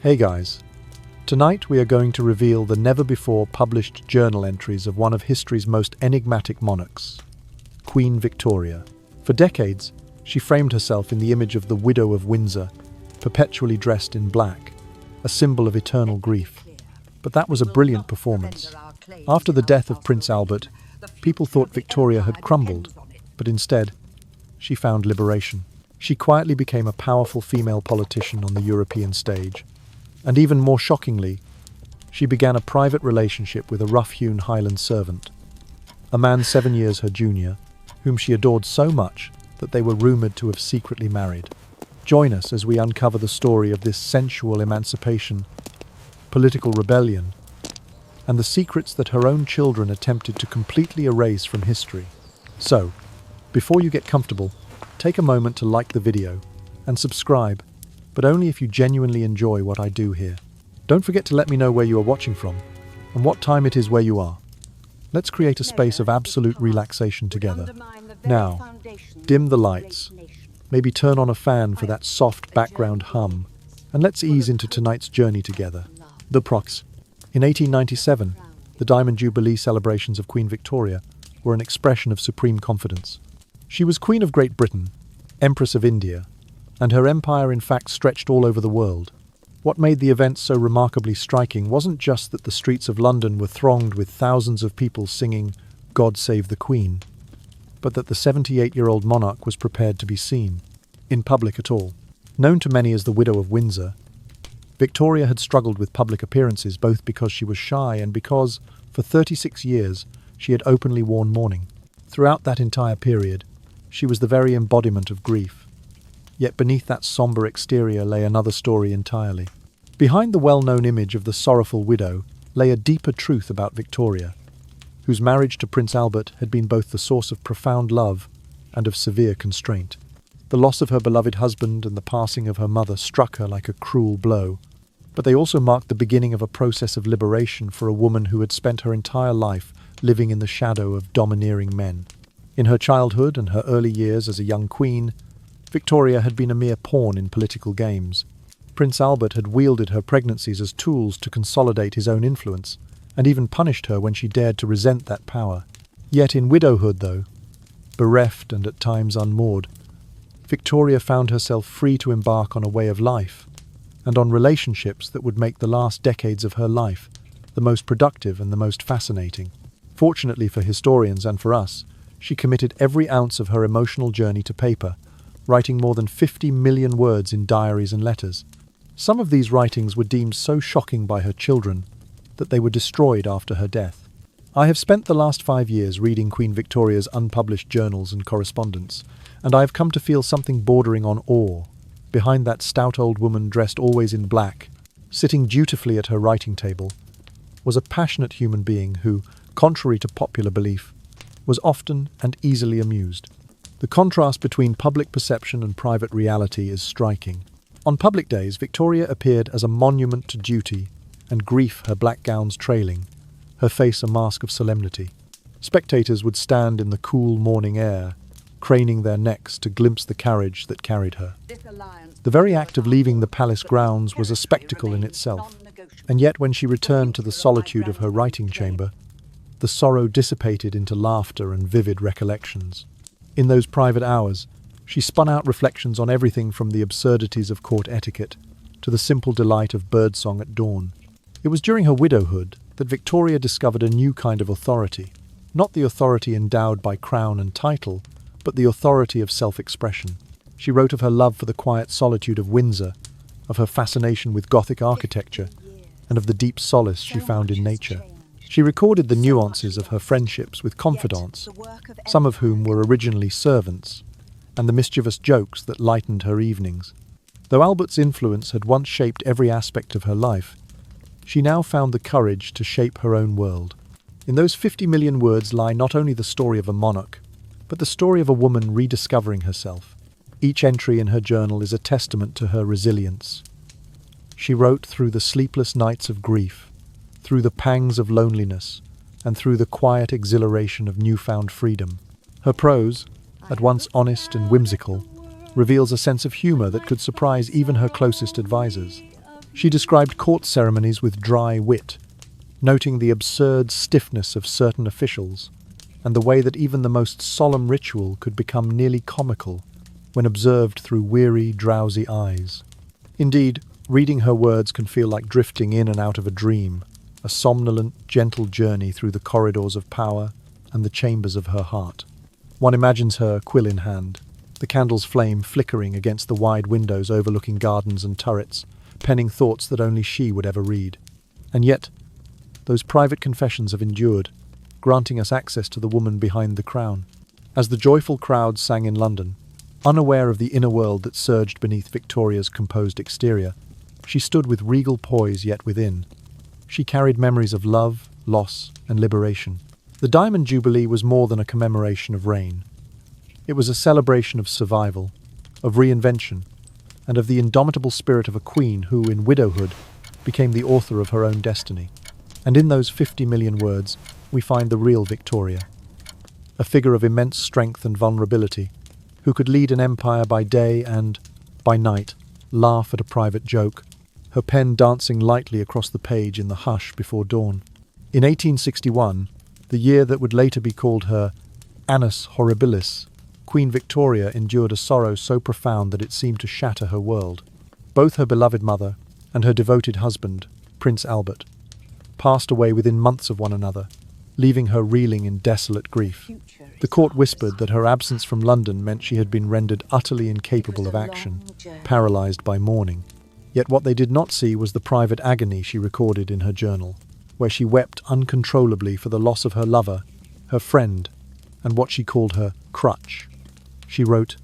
Hey guys, tonight we are going to reveal the never-before-published journal entries of one of history's most enigmatic monarchs, Queen Victoria. For decades, she framed herself in the image of the Widow of Windsor, perpetually dressed in black, a symbol of eternal grief. But that was a brilliant performance. After the death of Prince Albert, people thought Victoria had crumbled, but instead, she found liberation. She quietly became a powerful female politician on the European stage. And even more shockingly, she began a private relationship with a rough-hewn Highland servant, a man 7 years her junior, whom she adored so much that they were rumoured to have secretly married. Join us as we uncover the story of this sensual emancipation, political rebellion, and the secrets that her own children attempted to completely erase from history. So, before you get comfortable, take a moment to like the video and subscribe, but only if you genuinely enjoy what I do here. Don't forget to let me know where you are watching from and what time it is where you are. Let's create a space of absolute relaxation together. Now, dim the lights, maybe turn on a fan for that soft background hum, and let's ease into tonight's journey together. The prox. In 1897, the Diamond Jubilee celebrations of Queen Victoria were an expression of supreme confidence. She was Queen of Great Britain, Empress of India, and her empire in fact stretched all over the world. What made the event so remarkably striking wasn't just that the streets of London were thronged with thousands of people singing "God Save the Queen," but that the 78-year-old monarch was prepared to be seen, in public at all. Known to many as the Widow of Windsor, Victoria had struggled with public appearances both because she was shy and because, for 36 years, she had openly worn mourning. Throughout that entire period, she was the very embodiment of grief. Yet beneath that sombre exterior lay another story entirely. Behind the well-known image of the sorrowful widow lay a deeper truth about Victoria, whose marriage to Prince Albert had been both the source of profound love and of severe constraint. The loss of her beloved husband and the passing of her mother struck her like a cruel blow, but they also marked the beginning of a process of liberation for a woman who had spent her entire life living in the shadow of domineering men. In her childhood and her early years as a young queen, Victoria had been a mere pawn in political games. Prince Albert had wielded her pregnancies as tools to consolidate his own influence, and even punished her when she dared to resent that power. Yet in widowhood, though, bereft and at times unmoored, Victoria found herself free to embark on a way of life, and on relationships that would make the last decades of her life the most productive and the most fascinating. Fortunately for historians and for us, she committed every ounce of her emotional journey to paper, writing more than 50 million words in diaries and letters. Some of these writings were deemed so shocking by her children that they were destroyed after her death. I have spent the last 5 years reading Queen Victoria's unpublished journals and correspondence, and I have come to feel something bordering on awe. Behind that stout old woman dressed always in black, sitting dutifully at her writing table, was a passionate human being who, contrary to popular belief, was often and easily amused. The contrast between public perception and private reality is striking. On public days, Victoria appeared as a monument to duty and grief, her black gowns trailing, her face a mask of solemnity. Spectators would stand in the cool morning air, craning their necks to glimpse the carriage that carried her. The very act of leaving the palace grounds was a spectacle in itself, and yet when she returned to the solitude of her writing chamber, the sorrow dissipated into laughter and vivid recollections. In those private hours, she spun out reflections on everything from the absurdities of court etiquette to the simple delight of birdsong at dawn. It was during her widowhood that Victoria discovered a new kind of authority, not the authority endowed by crown and title, but the authority of self-expression. She wrote of her love for the quiet solitude of Windsor, of her fascination with Gothic architecture, and of the deep solace she found in nature. She recorded the nuances of her friendships with confidants, some of whom were originally servants, and the mischievous jokes that lightened her evenings. Though Albert's influence had once shaped every aspect of her life, she now found the courage to shape her own world. In those 50 million words lie not only the story of a monarch, but the story of a woman rediscovering herself. Each entry in her journal is a testament to her resilience. She wrote through the sleepless nights of grief, through the pangs of loneliness, and through the quiet exhilaration of newfound freedom. Her prose, at once honest and whimsical, reveals a sense of humor that could surprise even her closest advisors. She described court ceremonies with dry wit, noting the absurd stiffness of certain officials and the way that even the most solemn ritual could become nearly comical when observed through weary, drowsy eyes. Indeed, reading her words can feel like drifting in and out of a dream, a somnolent, gentle journey through the corridors of power and the chambers of her heart. One imagines her, quill in hand, the candle's flame flickering against the wide windows overlooking gardens and turrets, penning thoughts that only she would ever read. And yet, those private confessions have endured, granting us access to the woman behind the crown. As the joyful crowd sang in London, unaware of the inner world that surged beneath Victoria's composed exterior, she stood with regal poise yet within. She carried memories of love, loss, and liberation. The Diamond Jubilee was more than a commemoration of reign. It was a celebration of survival, of reinvention, and of the indomitable spirit of a queen who, in widowhood, became the author of her own destiny. And in those 50 million words, we find the real Victoria, a figure of immense strength and vulnerability, who could lead an empire by day and, by night, laugh at a private joke, her pen dancing lightly across the page in the hush before dawn. In 1861, the year that would later be called her Annus Horribilis, Queen Victoria endured a sorrow so profound that it seemed to shatter her world. Both her beloved mother and her devoted husband, Prince Albert, passed away within months of one another, leaving her reeling in desolate grief. The court whispered that her absence from London meant she had been rendered utterly incapable of action, paralysed by mourning. Yet what they did not see was the private agony she recorded in her journal, where she wept uncontrollably for the loss of her lover, her friend, and what she called her crutch. She wrote,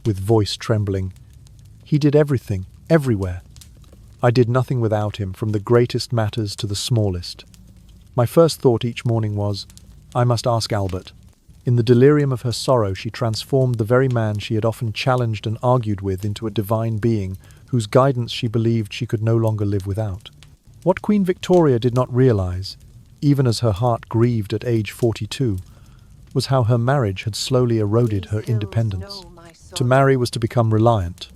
with voice trembling, "He did everything, everywhere. I did nothing without him, from the greatest matters to the smallest. My first thought each morning was, I must ask Albert." In the delirium of her sorrow, she transformed the very man she had often challenged and argued with into a divine being whose guidance she believed she could no longer live without. What Queen Victoria did not realize, even as her heart grieved at age 42, was how her marriage had slowly eroded her independence. To marry was to become reliant.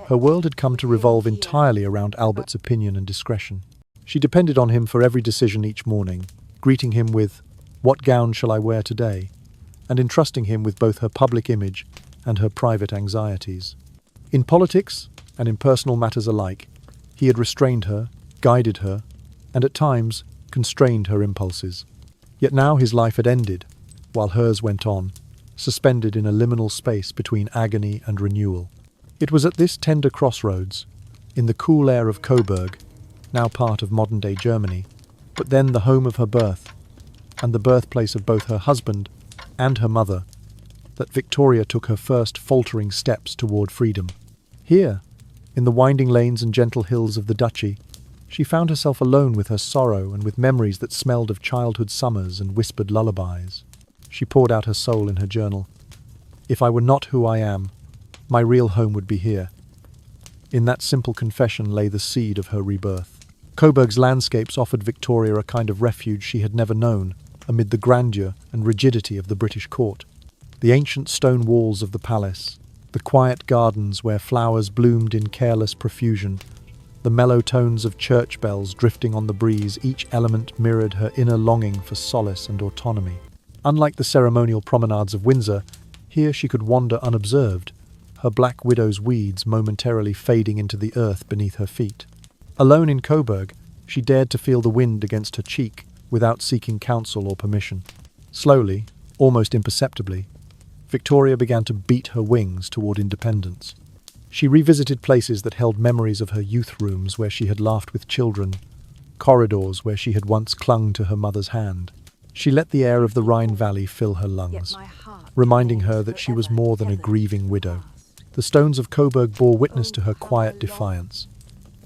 Her world had come to revolve entirely around Albert's opinion and discretion. She depended on him for every decision each morning, greeting him with, "What gown shall I wear today?" and entrusting him with both her public image and her private anxieties. In politics and in personal matters alike, he had restrained her, guided her, and at times constrained her impulses. Yet now his life had ended, while hers went on, suspended in a liminal space between agony and renewal. It was at this tender crossroads, in the cool air of Coburg, now part of modern-day Germany, but then the home of her birth, and the birthplace of both her husband and her mother, that Victoria took her first faltering steps toward freedom. Here, in the winding lanes and gentle hills of the duchy, she found herself alone with her sorrow and with memories that smelled of childhood summers and whispered lullabies. She poured out her soul in her journal. "If I were not who I am, my real home would be here." In that simple confession lay the seed of her rebirth. Coburg's landscapes offered Victoria a kind of refuge she had never known, amid the grandeur and rigidity of the British court. The ancient stone walls of the palace, the quiet gardens where flowers bloomed in careless profusion, the mellow tones of church bells drifting on the breeze, each element mirrored her inner longing for solace and autonomy. Unlike the ceremonial promenades of Windsor, here she could wander unobserved, her black widow's weeds momentarily fading into the earth beneath her feet. Alone in Coburg, she dared to feel the wind against her cheek without seeking counsel or permission. Slowly, almost imperceptibly, Victoria began to beat her wings toward independence. She revisited places that held memories of her youth rooms where she had laughed with children, corridors where she had once clung to her mother's hand. She let the air of the Rhine Valley fill her lungs, reminding her that she was more than a grieving widow. The stones of Coburg bore witness to her quiet defiance.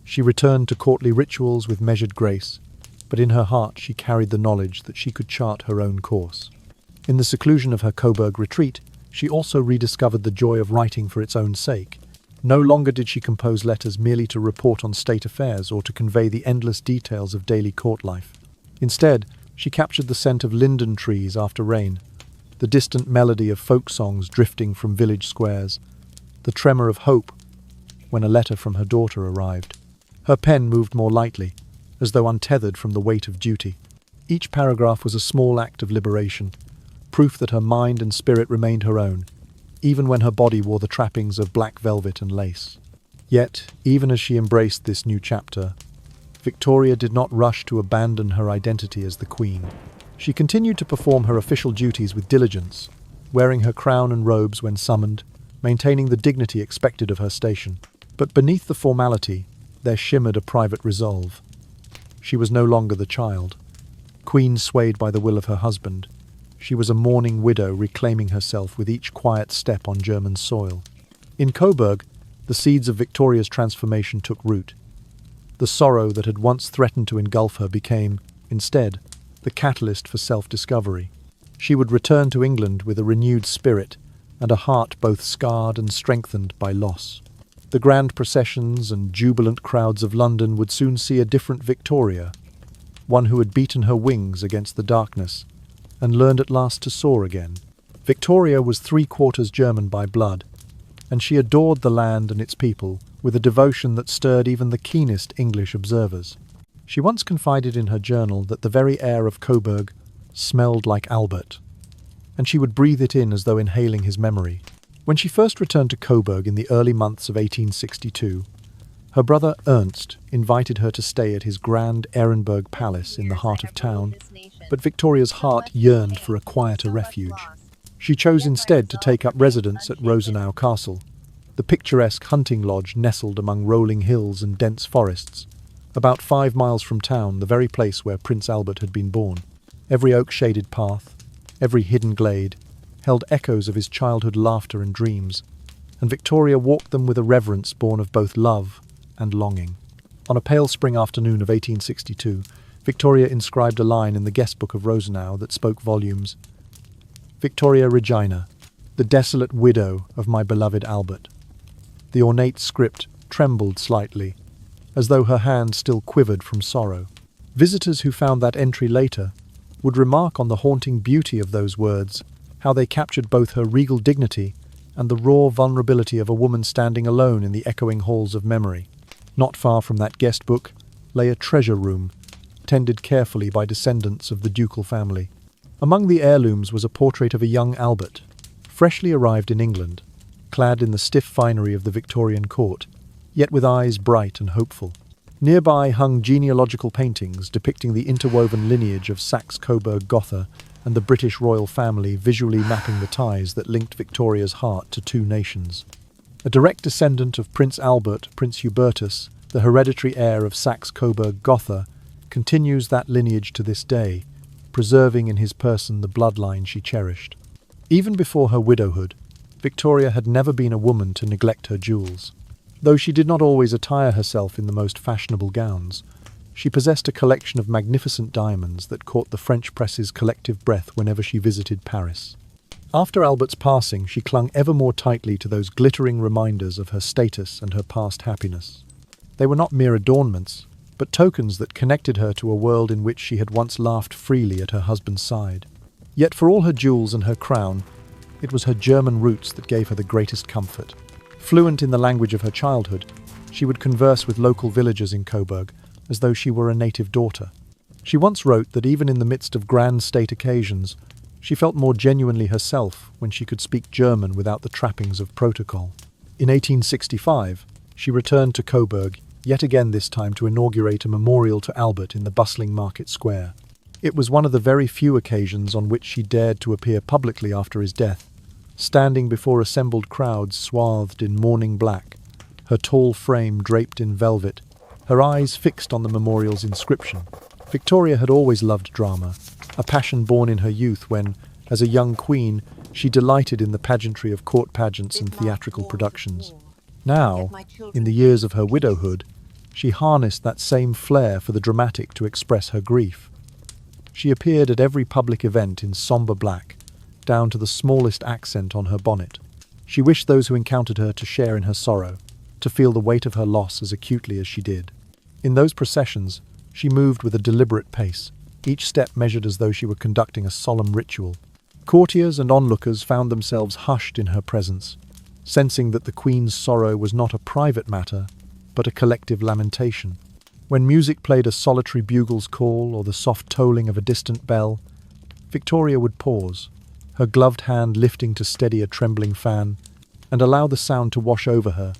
She returned to courtly rituals with measured grace, but in her heart she carried the knowledge that she could chart her own course. In the seclusion of her Coburg retreat, she also rediscovered the joy of writing for its own sake. No longer did she compose letters merely to report on state affairs or to convey the endless details of daily court life. Instead, she captured the scent of linden trees after rain, the distant melody of folk songs drifting from village squares, the tremor of hope when a letter from her daughter arrived. Her pen moved more lightly, as though untethered from the weight of duty. Each paragraph was a small act of liberation, proof that her mind and spirit remained her own, even when her body wore the trappings of black velvet and lace. Yet, even as she embraced this new chapter, Victoria did not rush to abandon her identity as the Queen. She continued to perform her official duties with diligence, wearing her crown and robes when summoned, maintaining the dignity expected of her station. But beneath the formality, there shimmered a private resolve. She was no longer the child, queen swayed by the will of her husband. She was a mourning widow reclaiming herself with each quiet step on German soil. In Coburg, the seeds of Victoria's transformation took root. The sorrow that had once threatened to engulf her became, instead, the catalyst for self-discovery. She would return to England with a renewed spirit and a heart both scarred and strengthened by loss. The grand processions and jubilant crowds of London would soon see a different Victoria, one who had beaten her wings against the darkness and learned at last to soar again. Victoria was 3/4 German by blood, and she adored the land and its people with a devotion that stirred even the keenest English observers. She once confided in her journal that the very air of Coburg smelled like Albert, and she would breathe it in as though inhaling his memory. When she first returned to Coburg in the early months of 1862, her brother Ernst invited her to stay at his grand Ehrenberg Palace in the heart of town, but Victoria's heart yearned for a quieter refuge. She chose instead to take up residence at Rosenau Castle, the picturesque hunting lodge nestled among rolling hills and dense forests, about 5 miles from town, the very place where Prince Albert had been born. Every oak-shaded path, every hidden glade, held echoes of his childhood laughter and dreams, and Victoria walked them with a reverence born of both love and longing. On a pale spring afternoon of 1862, Victoria inscribed a line in the guest book of Rosenau that spoke volumes. Victoria Regina, the desolate widow of my beloved Albert. The ornate script trembled slightly, as though her hand still quivered from sorrow. Visitors who found that entry later would remark on the haunting beauty of those words, how they captured both her regal dignity and the raw vulnerability of a woman standing alone in the echoing halls of memory. Not far from that guest book lay a treasure room, tended carefully by descendants of the ducal family. Among the heirlooms was a portrait of a young Albert, freshly arrived in England, clad in the stiff finery of the Victorian court, yet with eyes bright and hopeful. Nearby hung genealogical paintings depicting the interwoven lineage of Saxe-Coburg-Gotha and the British royal family, visually mapping the ties that linked Victoria's heart to 2 nations. A direct descendant of Prince Albert, Prince Hubertus, the hereditary heir of Saxe-Coburg-Gotha, continues that lineage to this day, preserving in his person the bloodline she cherished. Even before her widowhood, Victoria had never been a woman to neglect her jewels. Though she did not always attire herself in the most fashionable gowns, she possessed a collection of magnificent diamonds that caught the French press's collective breath whenever she visited Paris. After Albert's passing, she clung ever more tightly to those glittering reminders of her status and her past happiness. They were not mere adornments, but tokens that connected her to a world in which she had once laughed freely at her husband's side. Yet for all her jewels and her crown, it was her German roots that gave her the greatest comfort. Fluent in the language of her childhood, she would converse with local villagers in Coburg as though she were a native daughter. She once wrote that even in the midst of grand state occasions, she felt more genuinely herself when she could speak German without the trappings of protocol. In 1865, she returned to Coburg, yet again this time to inaugurate a memorial to Albert in the bustling market square. It was one of the very few occasions on which she dared to appear publicly after his death, standing before assembled crowds swathed in mourning black, her tall frame draped in velvet, her eyes fixed on the memorial's inscription. Victoria had always loved drama, a passion born in her youth when, as a young queen, she delighted in the pageantry of court pageants and theatrical productions. Now, in the years of her widowhood, she harnessed that same flair for the dramatic to express her grief. She appeared at every public event in sombre black, down to the smallest accent on her bonnet. She wished those who encountered her to share in her sorrow, to feel the weight of her loss as acutely as she did. In those processions, she moved with a deliberate pace, each step measured as though she were conducting a solemn ritual. Courtiers and onlookers found themselves hushed in her presence, sensing that the Queen's sorrow was not a private matter, but a collective lamentation. When music played a solitary bugle's call or the soft tolling of a distant bell, Victoria would pause, her gloved hand lifting to steady a trembling fan, and allow the sound to wash over her,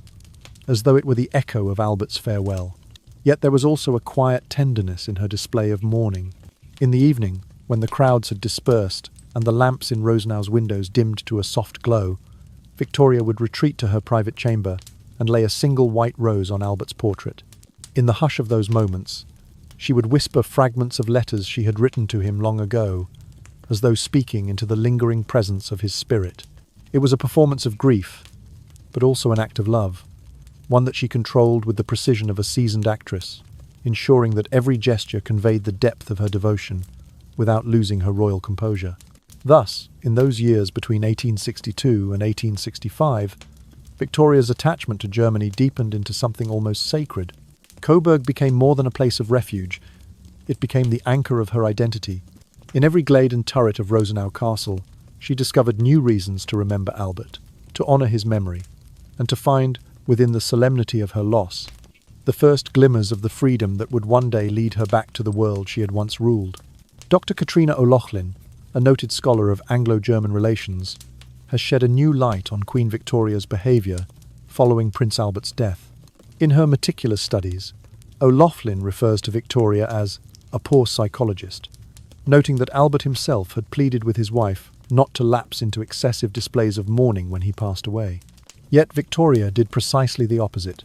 as though it were the echo of Albert's farewell. Yet there was also a quiet tenderness in her display of mourning. In the evening, when the crowds had dispersed and the lamps in Rosenau's windows dimmed to a soft glow, Victoria would retreat to her private chamber and lay a single white rose on Albert's portrait. In the hush of those moments, she would whisper fragments of letters she had written to him long ago, as though speaking into the lingering presence of his spirit. It was a performance of grief, but also an act of love, one that she controlled with the precision of a seasoned actress, ensuring that every gesture conveyed the depth of her devotion without losing her royal composure. Thus, in those years between 1862 and 1865, Victoria's attachment to Germany deepened into something almost sacred. Coburg became more than a place of refuge. It became the anchor of her identity. In every glade and turret of Rosenau Castle, she discovered new reasons to remember Albert, to honour his memory, and to find, within the solemnity of her loss, the first glimmers of the freedom that would one day lead her back to the world she had once ruled. Dr. Katrina O'Loughlin, a noted scholar of Anglo-German relations, has shed a new light on Queen Victoria's behaviour following Prince Albert's death. In her meticulous studies, O'Loughlin refers to Victoria as a poor psychologist, noting that Albert himself had pleaded with his wife not to lapse into excessive displays of mourning when he passed away. Yet Victoria did precisely the opposite.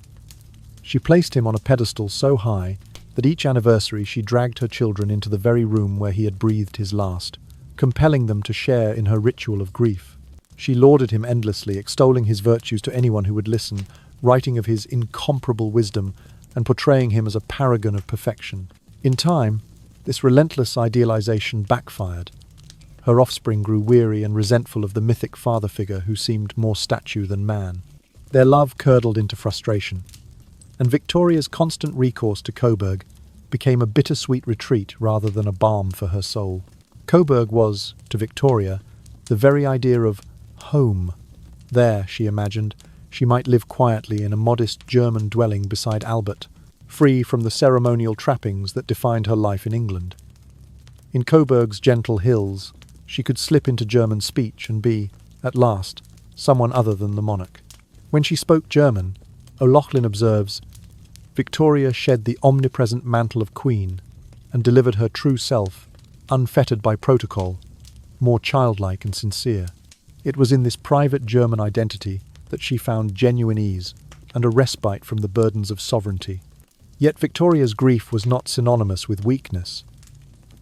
She placed him on a pedestal so high that each anniversary she dragged her children into the very room where he had breathed his last, compelling them to share in her ritual of grief. She lauded him endlessly, extolling his virtues to anyone who would listen, writing of his incomparable wisdom and portraying him as a paragon of perfection. In time, this relentless idealization backfired. Her offspring grew weary and resentful of the mythic father figure who seemed more statue than man. Their love curdled into frustration, and Victoria's constant recourse to Coburg became a bittersweet retreat rather than a balm for her soul. Coburg was, to Victoria, the very idea of home. There, she imagined, she might live quietly in a modest German dwelling beside Albert, free from the ceremonial trappings that defined her life in England. In Coburg's gentle hills, she could slip into German speech and be, at last, someone other than the monarch. When she spoke German, O'Loughlin observes, Victoria shed the omnipresent mantle of queen and delivered her true self, unfettered by protocol, more childlike and sincere. It was in this private German identity that she found genuine ease and a respite from the burdens of sovereignty. Yet Victoria's grief was not synonymous with weakness.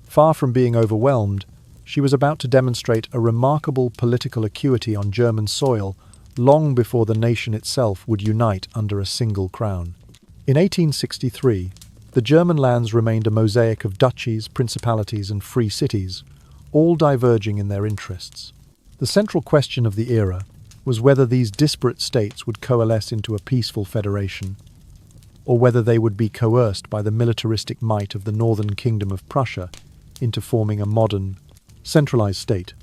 Far from being overwhelmed, she was about to demonstrate a remarkable political acuity on German soil long before the nation itself would unite under a single crown. In 1863, the German lands remained a mosaic of duchies, principalities, and free cities, all diverging in their interests. The central question of the era was whether these disparate states would coalesce into a peaceful federation, or whether they would be coerced by the militaristic might of the northern kingdom of Prussia into forming a modern, centralized state.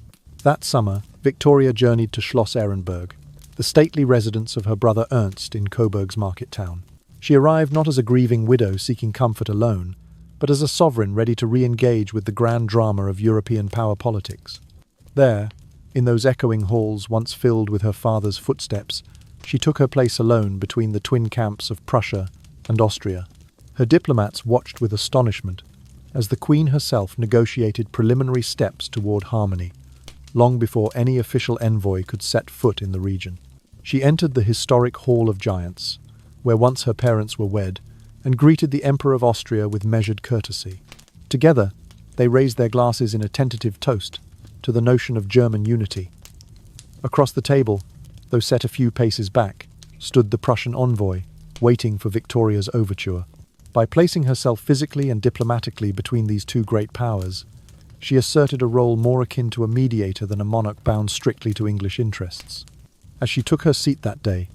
That summer, Victoria journeyed to Schloss Ehrenberg, the stately residence of her brother Ernst in Coburg's market town. She arrived not as a grieving widow seeking comfort alone, but as a sovereign ready to re-engage with the grand drama of European power politics. There, in those echoing halls once filled with her father's footsteps, she took her place alone between the twin camps of Prussia and Austria. Her diplomats watched with astonishment as the Queen herself negotiated preliminary steps toward harmony, long before any official envoy could set foot in the region. She entered the historic Hall of Giants, where once her parents were wed, and greeted the Emperor of Austria with measured courtesy. Together, they raised their glasses in a tentative toast to the notion of German unity. Across the table, though set a few paces back, stood the Prussian envoy, waiting for Victoria's overture. By placing herself physically and diplomatically between these two great powers, she asserted a role more akin to a mediator than a monarch bound strictly to English interests. As she took her seat that day,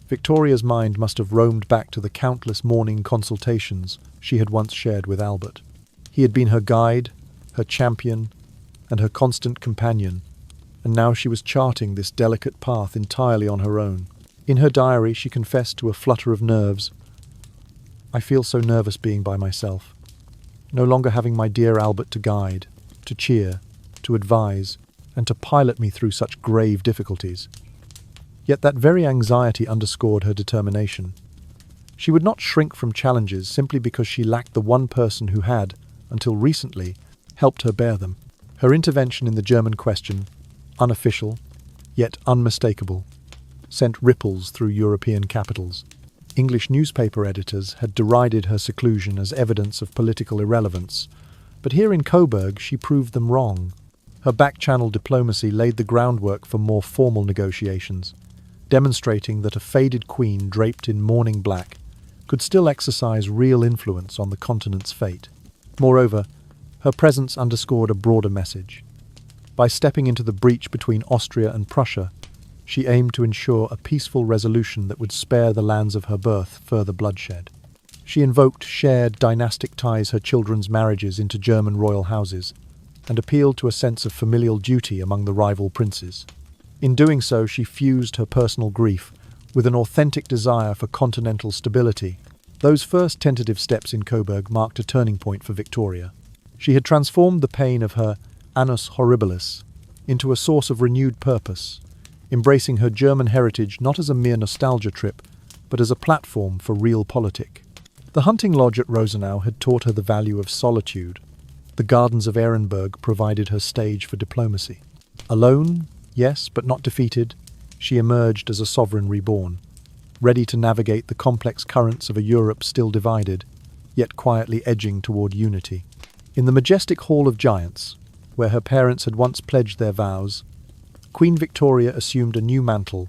Victoria's mind must have roamed back to the countless morning consultations she had once shared with Albert. He had been her guide, her champion, and her constant companion, and now she was charting this delicate path entirely on her own. In her diary, she confessed to a flutter of nerves I feel so nervous being by myself, no longer having my dear Albert to guide, to cheer, to advise, and to pilot me through such grave difficulties. Yet that very anxiety underscored her determination. She would not shrink from challenges simply because she lacked the one person who had, until recently, helped her bear them. Her intervention in the German question, unofficial, yet unmistakable, sent ripples through European capitals. English newspaper editors had derided her seclusion as evidence of political irrelevance, but here in Coburg she proved them wrong. Her back-channel diplomacy laid the groundwork for more formal negotiations, demonstrating that a faded queen draped in mourning black could still exercise real influence on the continent's fate. Moreover, her presence underscored a broader message. By stepping into the breach between Austria and Prussia, she aimed to ensure a peaceful resolution that would spare the lands of her birth further bloodshed. She invoked shared dynastic ties her children's marriages into German royal houses, and appealed to a sense of familial duty among the rival princes. In doing so, she fused her personal grief with an authentic desire for continental stability. Those first tentative steps in Coburg marked a turning point for Victoria. She had transformed the pain of her annus horribilis into a source of renewed purpose, embracing her German heritage not as a mere nostalgia trip, but as a platform for realpolitik. The hunting lodge at Rosenau had taught her the value of solitude. The gardens of Ehrenberg provided her stage for diplomacy. Alone, yes, but not defeated, she emerged as a sovereign reborn, ready to navigate the complex currents of a Europe still divided, yet quietly edging toward unity. In the majestic Hall of Giants, where her parents had once pledged their vows, Queen Victoria assumed a new mantle,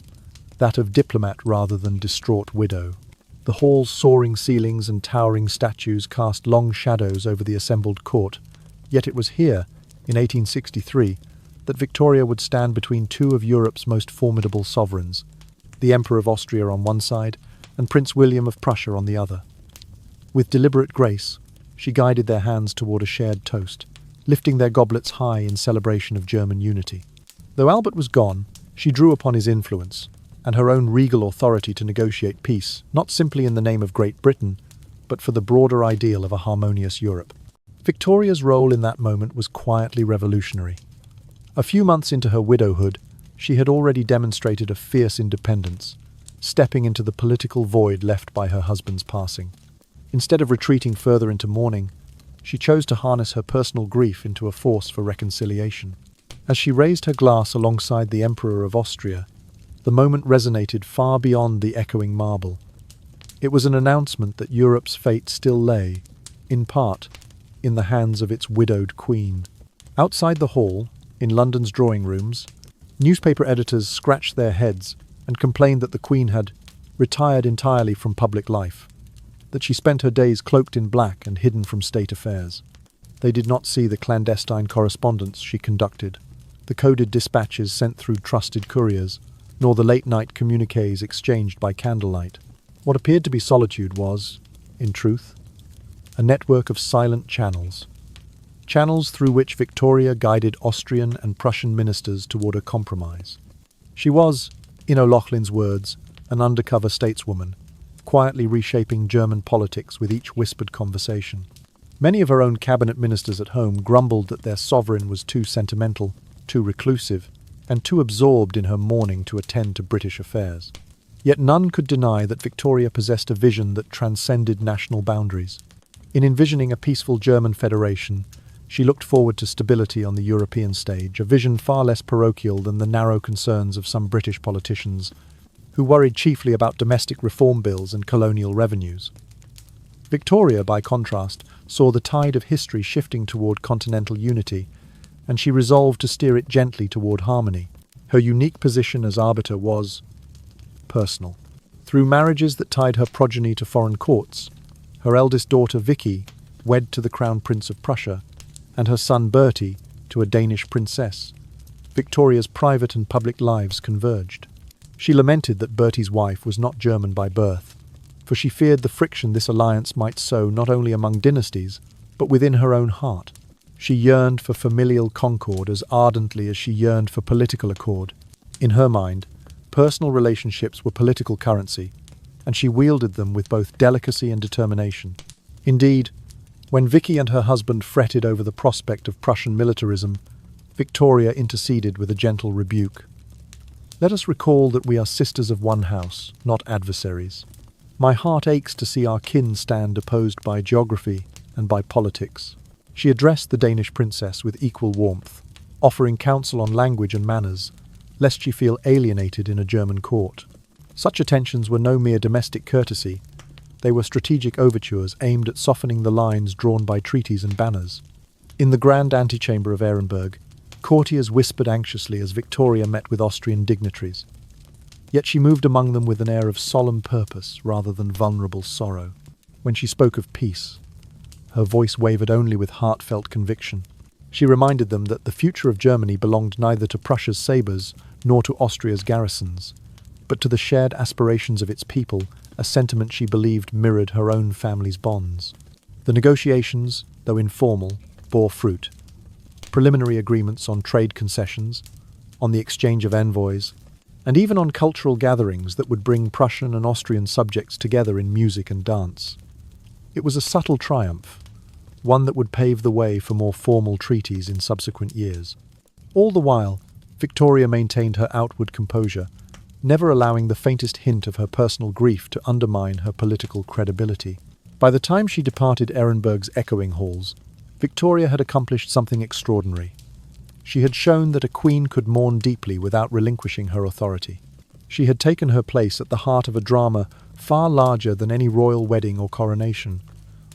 that of diplomat rather than distraught widow. The hall's soaring ceilings and towering statues cast long shadows over the assembled court, yet it was here, in 1863, that Victoria would stand between two of Europe's most formidable sovereigns, the Emperor of Austria on one side and Prince William of Prussia on the other. With deliberate grace, she guided their hands toward a shared toast, lifting their goblets high in celebration of German unity. Though Albert was gone, she drew upon his influence and her own regal authority to negotiate peace, not simply in the name of Great Britain, but for the broader ideal of a harmonious Europe. Victoria's role in that moment was quietly revolutionary. A few months into her widowhood, she had already demonstrated a fierce independence, stepping into the political void left by her husband's passing. Instead of retreating further into mourning, she chose to harness her personal grief into a force for reconciliation. As she raised her glass alongside the Emperor of Austria, the moment resonated far beyond the echoing marble. It was an announcement that Europe's fate still lay, in part, in the hands of its widowed queen. Outside the hall, in London's drawing rooms, newspaper editors scratched their heads and complained that the Queen had retired entirely from public life, that she spent her days cloaked in black and hidden from state affairs. They did not see the clandestine correspondence she conducted, the coded dispatches sent through trusted couriers, nor the late-night communiques exchanged by candlelight. What appeared to be solitude was, in truth, a network of silent channels through which Victoria guided Austrian and Prussian ministers toward a compromise. She was, in O'Loughlin's words, an undercover stateswoman, quietly reshaping German politics with each whispered conversation. Many of her own cabinet ministers at home grumbled that their sovereign was too sentimental, too reclusive, and too absorbed in her mourning to attend to British affairs. Yet none could deny that Victoria possessed a vision that transcended national boundaries. In envisioning a peaceful German federation, she looked forward to stability on the European stage, a vision far less parochial than the narrow concerns of some British politicians, who worried chiefly about domestic reform bills and colonial revenues. Victoria, by contrast, saw the tide of history shifting toward continental unity, and she resolved to steer it gently toward harmony. Her unique position as arbiter was personal. Through marriages that tied her progeny to foreign courts, her eldest daughter Vicky wed to the Crown Prince of Prussia, and her son Bertie to a Danish princess, Victoria's private and public lives converged. She lamented that Bertie's wife was not German by birth, for she feared the friction this alliance might sow not only among dynasties, but within her own heart. She yearned for familial concord as ardently as she yearned for political accord. In her mind, personal relationships were political currency, and she wielded them with both delicacy and determination. Indeed, when Vicky and her husband fretted over the prospect of Prussian militarism, Victoria interceded with a gentle rebuke. Let us recall that we are sisters of one house, not adversaries. My heart aches to see our kin stand opposed by geography and by politics. She addressed the Danish princess with equal warmth, offering counsel on language and manners, lest she feel alienated in a German court. Such attentions were no mere domestic courtesy. They were strategic overtures aimed at softening the lines drawn by treaties and banners. In the grand antechamber of Ehrenberg, courtiers whispered anxiously as Victoria met with Austrian dignitaries. Yet she moved among them with an air of solemn purpose rather than vulnerable sorrow. When she spoke of peace, her voice wavered only with heartfelt conviction. She reminded them that the future of Germany belonged neither to Prussia's sabres nor to Austria's garrisons, but to the shared aspirations of its people, a sentiment she believed mirrored her own family's bonds. The negotiations, though informal, bore fruit. Preliminary agreements on trade concessions, on the exchange of envoys, and even on cultural gatherings that would bring Prussian and Austrian subjects together in music and dance. It was a subtle triumph, one that would pave the way for more formal treaties in subsequent years. All the while, Victoria maintained her outward composure, never allowing the faintest hint of her personal grief to undermine her political credibility. By the time she departed Ehrenberg's echoing halls, Victoria had accomplished something extraordinary. She had shown that a queen could mourn deeply without relinquishing her authority. She had taken her place at the heart of a drama far larger than any royal wedding or coronation,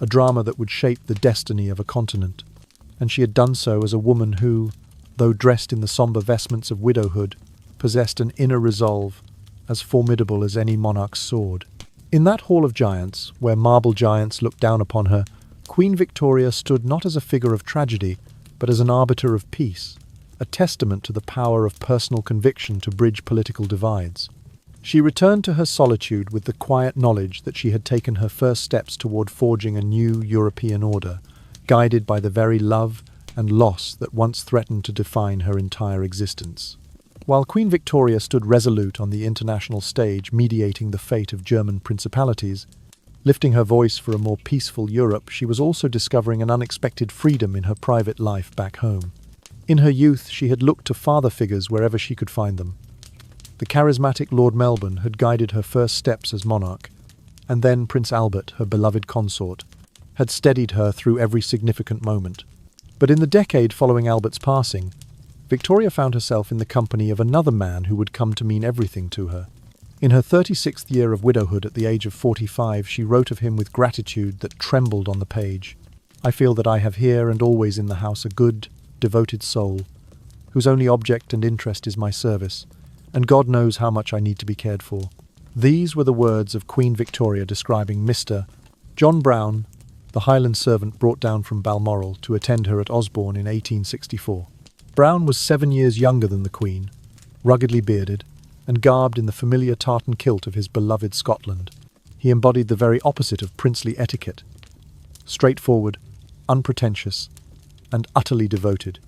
a drama that would shape the destiny of a continent. And she had done so as a woman who, though dressed in the sombre vestments of widowhood, possessed an inner resolve as formidable as any monarch's sword. In that hall of giants, where marble giants looked down upon her, Queen Victoria stood not as a figure of tragedy, but as an arbiter of peace, a testament to the power of personal conviction to bridge political divides. She returned to her solitude with the quiet knowledge that she had taken her first steps toward forging a new European order, guided by the very love and loss that once threatened to define her entire existence. While Queen Victoria stood resolute on the international stage mediating the fate of German principalities, lifting her voice for a more peaceful Europe, she was also discovering an unexpected freedom in her private life back home. In her youth, she had looked to father figures wherever she could find them. The charismatic Lord Melbourne had guided her first steps as monarch, and then Prince Albert, her beloved consort, had steadied her through every significant moment. But in the decade following Albert's passing, Victoria found herself in the company of another man who would come to mean everything to her. In her 36th year of widowhood at the age of 45, she wrote of him with gratitude that trembled on the page. I feel that I have here and always in the house a good, devoted soul, whose only object and interest is my service, and God knows how much I need to be cared for. These were the words of Queen Victoria describing Mr. John Brown, the Highland servant brought down from Balmoral to attend her at Osborne in 1864. Brown was 7 years younger than the Queen, ruggedly bearded, and garbed in the familiar tartan kilt of his beloved Scotland. He embodied the very opposite of princely etiquette, straightforward, unpretentious, and utterly devoted.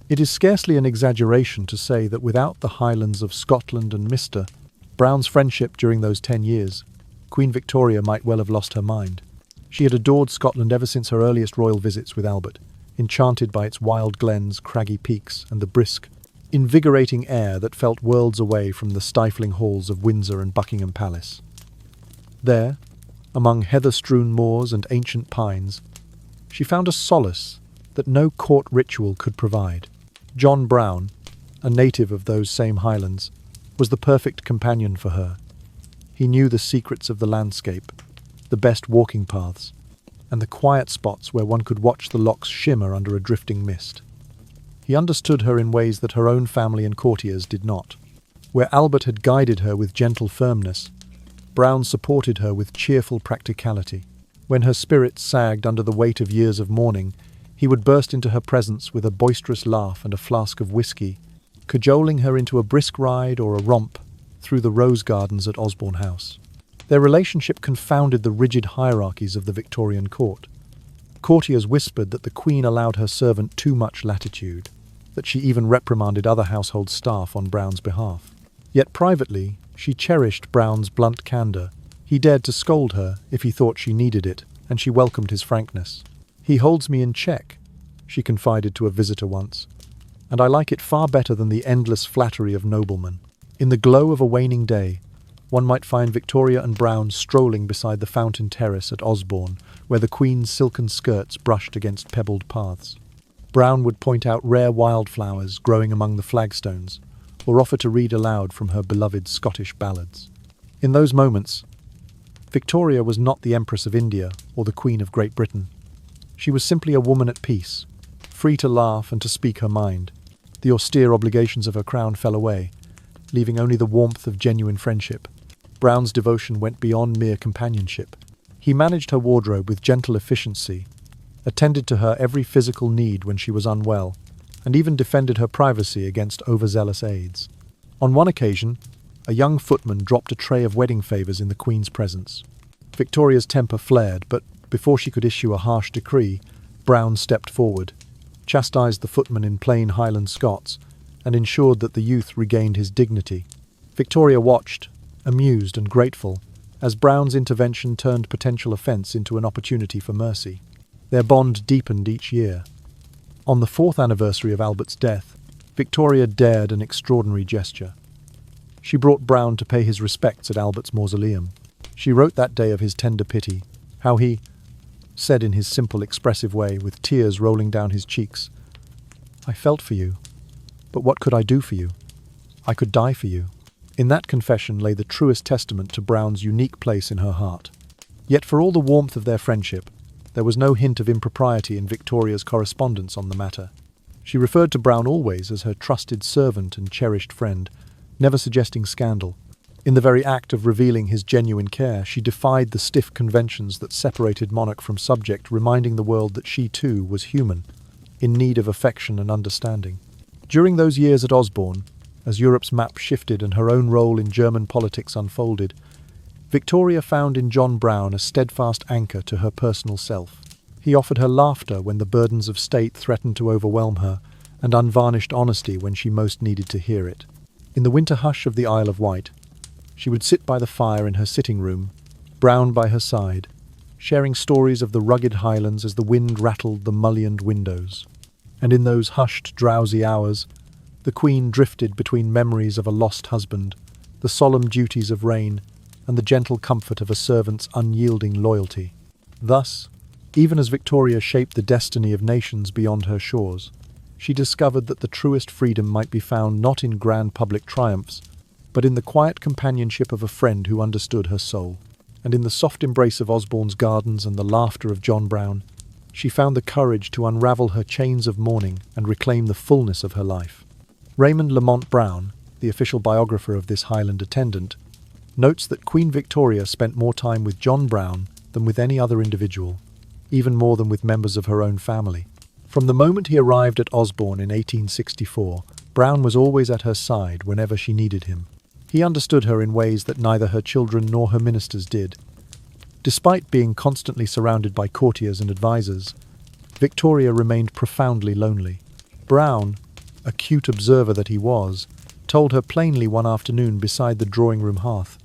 It is scarcely an exaggeration to say that without the Highlands of Scotland and Mr. Brown's friendship during those 10 years, Queen Victoria might well have lost her mind. She had adored Scotland ever since her earliest royal visits with Albert, enchanted by its wild glens, craggy peaks, and the brisk, invigorating air that felt worlds away from the stifling halls of Windsor and Buckingham Palace. There, among heather-strewn moors and ancient pines, she found a solace that no court ritual could provide. John Brown, a native of those same Highlands, was the perfect companion for her. He knew the secrets of the landscape, the best walking paths, and the quiet spots where one could watch the lochs shimmer under a drifting mist. He understood her in ways that her own family and courtiers did not. Where Albert had guided her with gentle firmness, Brown supported her with cheerful practicality. When her spirits sagged under the weight of years of mourning, he would burst into her presence with a boisterous laugh and a flask of whiskey, cajoling her into a brisk ride or a romp through the rose gardens at Osborne House. Their relationship confounded the rigid hierarchies of the Victorian court. Courtiers whispered that the Queen allowed her servant too much latitude, that she even reprimanded other household staff on Brown's behalf. Yet privately, she cherished Brown's blunt candour. He dared to scold her if he thought she needed it, and she welcomed his frankness. "He holds me in check," she confided to a visitor once, "and I like it far better than the endless flattery of noblemen." In the glow of a waning day, one might find Victoria and Brown strolling beside the fountain terrace at Osborne, where the Queen's silken skirts brushed against pebbled paths. Brown would point out rare wildflowers growing among the flagstones, or offer to read aloud from her beloved Scottish ballads. In those moments, Victoria was not the Empress of India or the Queen of Great Britain. She was simply a woman at peace, free to laugh and to speak her mind. The austere obligations of her crown fell away, leaving only the warmth of genuine friendship. Brown's devotion went beyond mere companionship. He managed her wardrobe with gentle efficiency, attended to her every physical need when she was unwell, and even defended her privacy against overzealous aides. On one occasion, a young footman dropped a tray of wedding favours in the Queen's presence. Victoria's temper flared, but before she could issue a harsh decree, Brown stepped forward, chastised the footman in plain Highland Scots, and ensured that the youth regained his dignity. Victoria watched, amused and grateful, as Brown's intervention turned potential offence into an opportunity for mercy. Their bond deepened each year. On the 4th anniversary of Albert's death, Victoria dared an extraordinary gesture. She brought Brown to pay his respects at Albert's mausoleum. She wrote that day of his tender pity, how he said in his simple, expressive way, with tears rolling down his cheeks, "I felt for you, but what could I do for you? I could die for you." In that confession lay the truest testament to Brown's unique place in her heart. Yet for all the warmth of their friendship, there was no hint of impropriety in Victoria's correspondence on the matter. She referred to Brown always as her trusted servant and cherished friend, never suggesting scandal. In the very act of revealing his genuine care, she defied the stiff conventions that separated monarch from subject, reminding the world that she too was human, in need of affection and understanding. During those years at Osborne, as Europe's map shifted and her own role in German politics unfolded, Victoria found in John Brown a steadfast anchor to her personal self. He offered her laughter when the burdens of state threatened to overwhelm her, and unvarnished honesty when she most needed to hear it. In the winter hush of the Isle of Wight, she would sit by the fire in her sitting room, Brown by her side, sharing stories of the rugged Highlands as the wind rattled the mullioned windows. And in those hushed, drowsy hours, the Queen drifted between memories of a lost husband, the solemn duties of reign, and the gentle comfort of a servant's unyielding loyalty. Thus, even as Victoria shaped the destiny of nations beyond her shores, she discovered that the truest freedom might be found not in grand public triumphs, but in the quiet companionship of a friend who understood her soul. And in the soft embrace of Osborne's gardens and the laughter of John Brown, she found the courage to unravel her chains of mourning and reclaim the fullness of her life. Raymond Lamont Brown, the official biographer of this Highland attendant, notes that Queen Victoria spent more time with John Brown than with any other individual, even more than with members of her own family. From the moment he arrived at Osborne in 1864, Brown was always at her side whenever she needed him. He understood her in ways that neither her children nor her ministers did. Despite being constantly surrounded by courtiers and advisers, Victoria remained profoundly lonely. Brown, acute observer that he was, told her plainly one afternoon beside the drawing-room hearth,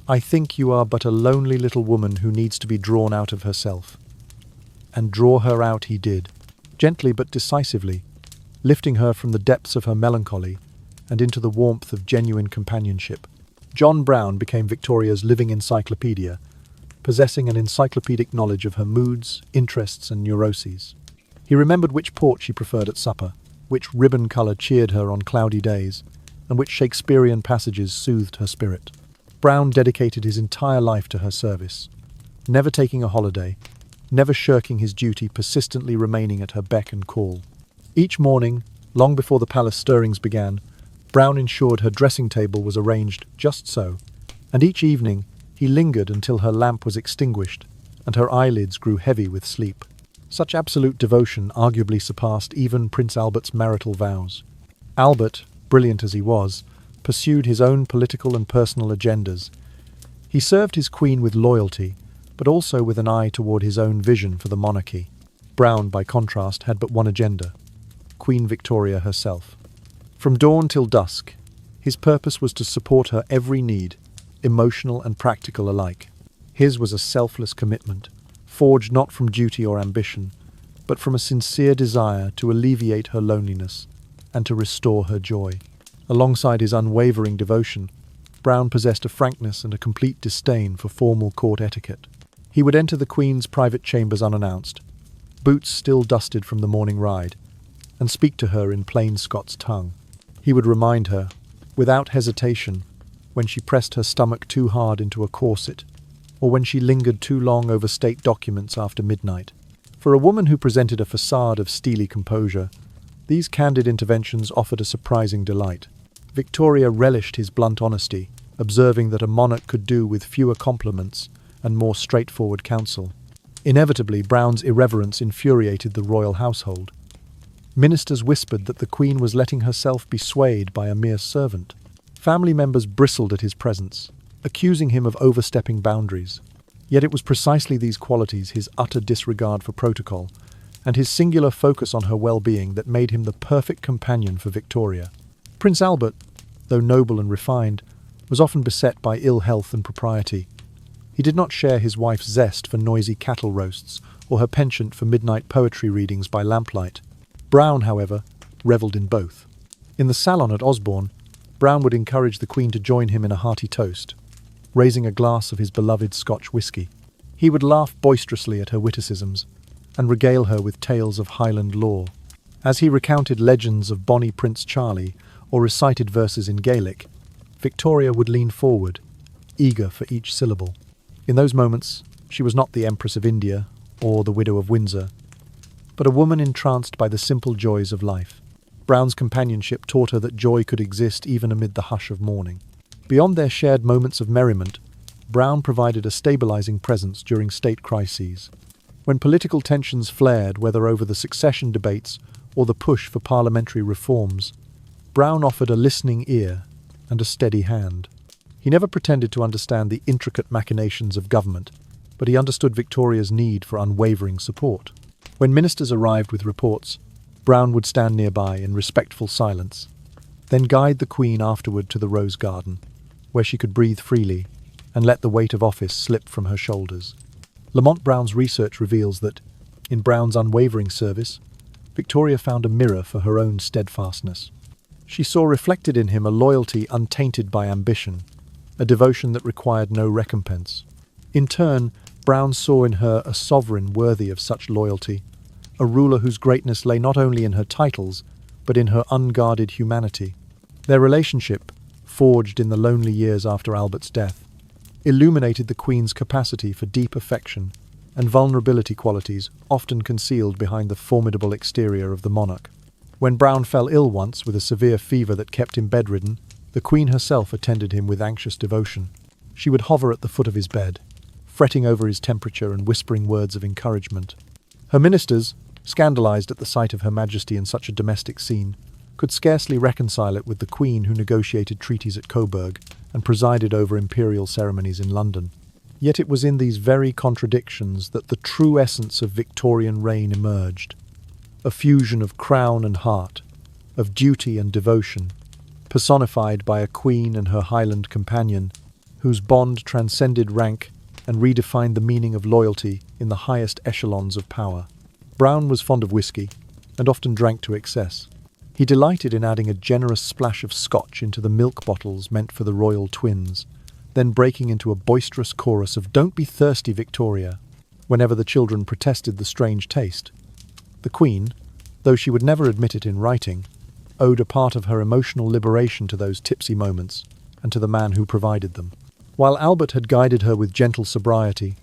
"I think you are but a lonely little woman who needs to be drawn out of herself." And draw her out he did, gently but decisively, lifting her from the depths of her melancholy and into the warmth of genuine companionship. John Brown became Victoria's living encyclopedia, possessing an encyclopedic knowledge of her moods, interests, and neuroses. He remembered which port she preferred at supper, which ribbon colour cheered her on cloudy days, and which Shakespearean passages soothed her spirit. Brown dedicated his entire life to her service, never taking a holiday, never shirking his duty, persistently remaining at her beck and call. Each morning, long before the palace stirrings began, Brown ensured her dressing table was arranged just so, and each evening he lingered until her lamp was extinguished and her eyelids grew heavy with sleep. Such absolute devotion arguably surpassed even Prince Albert's marital vows. Albert, brilliant as he was, pursued his own political and personal agendas. He served his queen with loyalty, but also with an eye toward his own vision for the monarchy. Brown, by contrast, had but one agenda: Queen Victoria herself. From dawn till dusk, his purpose was to support her every need, emotional and practical alike. His was a selfless commitment, forged not from duty or ambition, but from a sincere desire to alleviate her loneliness and to restore her joy. Alongside his unwavering devotion, Brown possessed a frankness and a complete disdain for formal court etiquette. He would enter the Queen's private chambers unannounced, boots still dusted from the morning ride, and speak to her in plain Scots tongue. He would remind her, without hesitation, when she pressed her stomach too hard into a corset, or when she lingered too long over state documents after midnight. For a woman who presented a facade of steely composure, these candid interventions offered a surprising delight. Victoria relished his blunt honesty, observing that a monarch could do with fewer compliments and more straightforward counsel. Inevitably, Brown's irreverence infuriated the royal household. Ministers whispered that the Queen was letting herself be swayed by a mere servant. Family members bristled at his presence, accusing him of overstepping boundaries. Yet it was precisely these qualities, his utter disregard for protocol, and his singular focus on her well-being, that made him the perfect companion for Victoria. Prince Albert, though noble and refined, was often beset by ill health and propriety. He did not share his wife's zest for noisy cattle roasts or her penchant for midnight poetry readings by lamplight. Brown, however, revelled in both. In the salon at Osborne, Brown would encourage the Queen to join him in a hearty toast, raising a glass of his beloved Scotch whisky. He would laugh boisterously at her witticisms and regale her with tales of Highland lore. As he recounted legends of bonny Prince Charlie or recited verses in Gaelic, Victoria would lean forward, eager for each syllable. In those moments, she was not the Empress of India or the Widow of Windsor, but a woman entranced by the simple joys of life. Brown's companionship taught her that joy could exist even amid the hush of mourning. Beyond their shared moments of merriment, Brown provided a stabilizing presence during state crises. When political tensions flared, whether over the succession debates or the push for parliamentary reforms, Brown offered a listening ear and a steady hand. He never pretended to understand the intricate machinations of government, but he understood Victoria's need for unwavering support. When ministers arrived with reports, Brown would stand nearby in respectful silence, then guide the Queen afterward to the Rose Garden, where she could breathe freely and let the weight of office slip from her shoulders. Lamont Brown's research reveals that, in Brown's unwavering service, Victoria found a mirror for her own steadfastness. She saw reflected in him a loyalty untainted by ambition, a devotion that required no recompense. In turn, Brown saw in her a sovereign worthy of such loyalty, a ruler whose greatness lay not only in her titles, but in her unguarded humanity. Their relationship, forged in the lonely years after Albert's death, illuminated the Queen's capacity for deep affection and vulnerability, qualities often concealed behind the formidable exterior of the monarch. When Brown fell ill once with a severe fever that kept him bedridden, the Queen herself attended him with anxious devotion. She would hover at the foot of his bed, fretting over his temperature and whispering words of encouragement. Her ministers, scandalized at the sight of Her Majesty in such a domestic scene, could scarcely reconcile it with the Queen who negotiated treaties at Coburg and presided over imperial ceremonies in London. Yet it was in these very contradictions that the true essence of Victorian reign emerged, a fusion of crown and heart, of duty and devotion, personified by a Queen and her Highland companion, whose bond transcended rank and redefined the meaning of loyalty in the highest echelons of power. Brown was fond of whisky, and often drank to excess. He delighted in adding a generous splash of Scotch into the milk bottles meant for the royal twins, then breaking into a boisterous chorus of "Don't be thirsty, Victoria," whenever the children protested the strange taste. The Queen, though she would never admit it in writing, owed a part of her emotional liberation to those tipsy moments, and to the man who provided them. While Albert had guided her with gentle sobriety,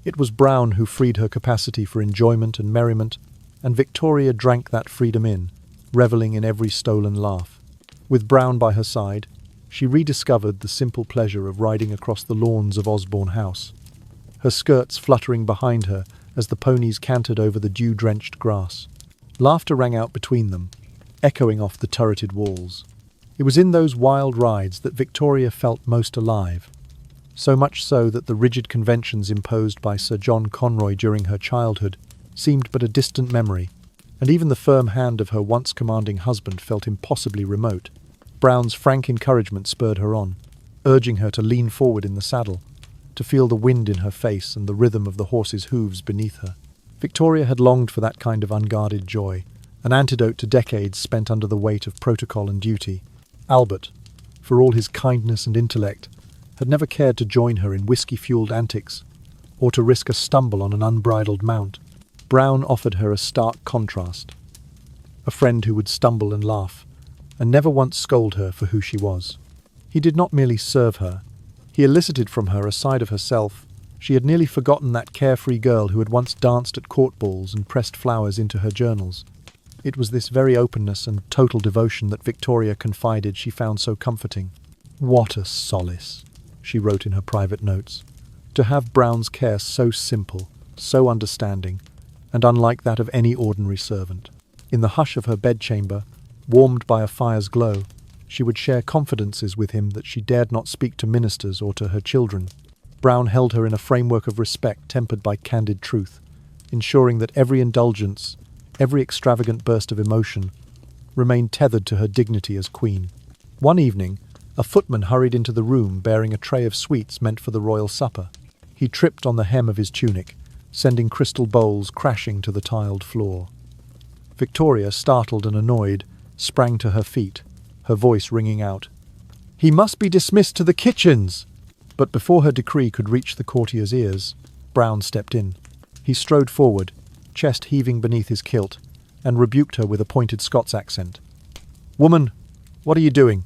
it was Brown who freed her capacity for enjoyment and merriment, and Victoria drank that freedom in, revelling in every stolen laugh. With Brown by her side, she rediscovered the simple pleasure of riding across the lawns of Osborne House, her skirts fluttering behind her as the ponies cantered over the dew-drenched grass. Laughter rang out between them, echoing off the turreted walls. It was in those wild rides that Victoria felt most alive, so much so that the rigid conventions imposed by Sir John Conroy during her childhood seemed but a distant memory, and even the firm hand of her once commanding husband felt impossibly remote. Brown's frank encouragement spurred her on. urging her to lean forward in the saddle, to feel the wind in her face and the rhythm of the horse's hooves beneath her. Victoria had longed for that kind of unguarded joy, an antidote to decades spent under the weight of protocol and duty. Albert, for all his kindness and intellect, had never cared to join her in whiskey-fueled antics or to risk a stumble on an unbridled mount. Brown offered her a stark contrast, a friend who would stumble and laugh, and never once scold her for who she was. He did not merely serve her, he elicited from her a side of herself. She had nearly forgotten that carefree girl who had once danced at court balls and pressed flowers into her journals. It was this very openness and total devotion that Victoria confided she found so comforting. "What a solace," she wrote in her private notes, "to have Brown's care so simple, so understanding, and unlike that of any ordinary servant." In the hush of her bedchamber, warmed by a fire's glow, she would share confidences with him that she dared not speak to ministers or to her children. Brown held her in a framework of respect tempered by candid truth, ensuring that every indulgence, every extravagant burst of emotion, remained tethered to her dignity as queen. One evening, a footman hurried into the room bearing a tray of sweets meant for the royal supper. He tripped on the hem of his tunic, sending crystal bowls crashing to the tiled floor. Victoria, startled and annoyed, sprang to her feet, her voice ringing out, "He must be dismissed to the kitchens!" But before her decree could reach the courtier's ears, Brown stepped in. He strode forward, chest heaving beneath his kilt, and rebuked her with a pointed Scots accent. "Woman, what are you doing?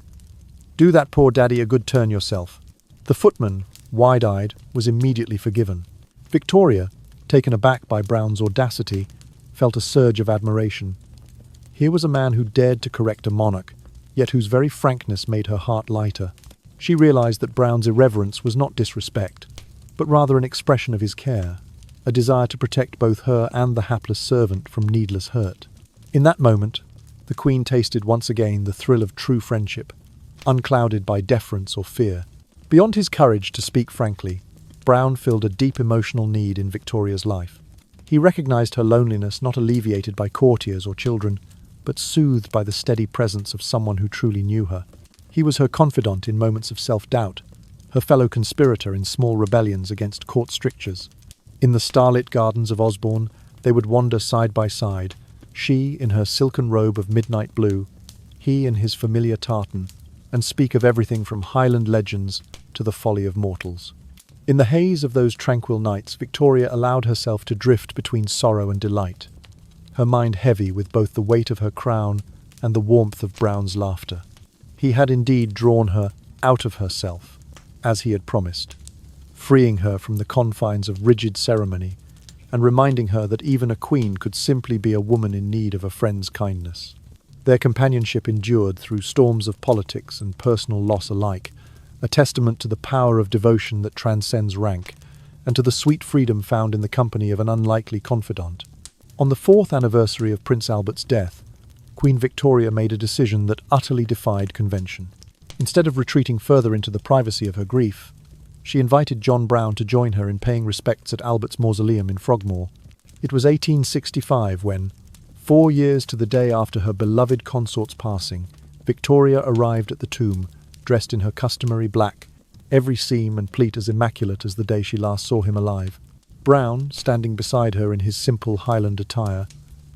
Do that poor daddy a good turn yourself." The footman, wide-eyed, was immediately forgiven. Victoria, taken aback by Brown's audacity, felt a surge of admiration. Here was a man who dared to correct a monarch, yet whose very frankness made her heart lighter. She realized that Brown's irreverence was not disrespect, but rather an expression of his care, a desire to protect both her and the hapless servant from needless hurt. In that moment, the Queen tasted once again the thrill of true friendship, unclouded by deference or fear. Beyond his courage to speak frankly, Brown filled a deep emotional need in Victoria's life. He recognized her loneliness not alleviated by courtiers or children, but soothed by the steady presence of someone who truly knew her. He was her confidant in moments of self-doubt, her fellow conspirator in small rebellions against court strictures. In the starlit gardens of Osborne, they would wander side by side, she in her silken robe of midnight blue, he in his familiar tartan, and speak of everything from Highland legends to the folly of mortals. In the haze of those tranquil nights, Victoria allowed herself to drift between sorrow and delight, her mind heavy with both the weight of her crown and the warmth of Brown's laughter. He had indeed drawn her out of herself, as he had promised, freeing her from the confines of rigid ceremony and reminding her that even a queen could simply be a woman in need of a friend's kindness. Their companionship endured through storms of politics and personal loss alike, a testament to the power of devotion that transcends rank, and to the sweet freedom found in the company of an unlikely confidant. On the 4th anniversary of Prince Albert's death, Queen Victoria made a decision that utterly defied convention. Instead of retreating further into the privacy of her grief, she invited John Brown to join her in paying respects at Albert's mausoleum in Frogmore. It was 1865 when, 4 years to the day after her beloved consort's passing, Victoria arrived at the tomb, dressed in her customary black, every seam and pleat as immaculate as the day she last saw him alive. Brown, standing beside her in his simple Highland attire,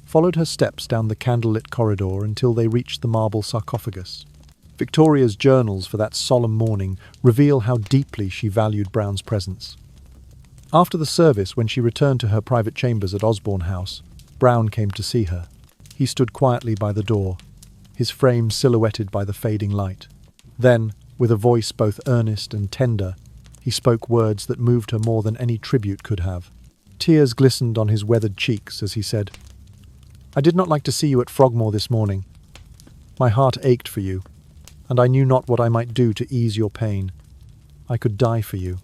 followed her steps down the candlelit corridor until they reached the marble sarcophagus. Victoria's journals for that solemn morning reveal how deeply she valued Brown's presence. After the service, when she returned to her private chambers at Osborne House, Brown came to see her. He stood quietly by the door, his frame silhouetted by the fading light. Then, with a voice both earnest and tender, he spoke words that moved her more than any tribute could have. Tears glistened on his weathered cheeks as he said, "I did not like to see you at Frogmore this morning. My heart ached for you, and I knew not what I might do to ease your pain. I could die for you.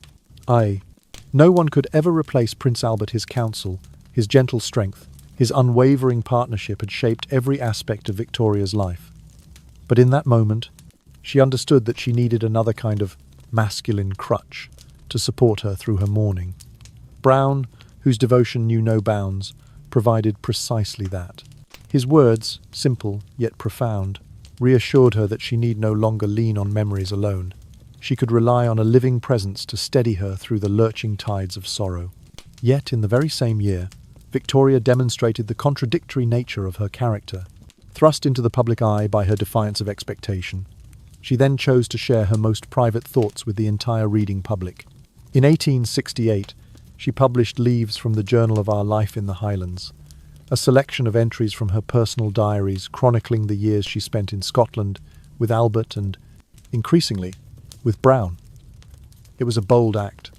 No one could ever replace Prince Albert. His counsel, his gentle strength, his unwavering partnership had shaped every aspect of Victoria's life. But in that moment, she understood that she needed another kind of masculine crutch to support her through her mourning. Brown, whose devotion knew no bounds, provided precisely that. His words, simple yet profound, reassured her that she need no longer lean on memories alone. She could rely on a living presence to steady her through the lurching tides of sorrow. Yet, in the very same year, Victoria demonstrated the contradictory nature of her character. Thrust into the public eye by her defiance of expectation, she then chose to share her most private thoughts with the entire reading public. In 1868, she published Leaves from the Journal of Our Life in the Highlands, a selection of entries from her personal diaries chronicling the years she spent in Scotland with Albert and, increasingly, with Brown. It was a bold act.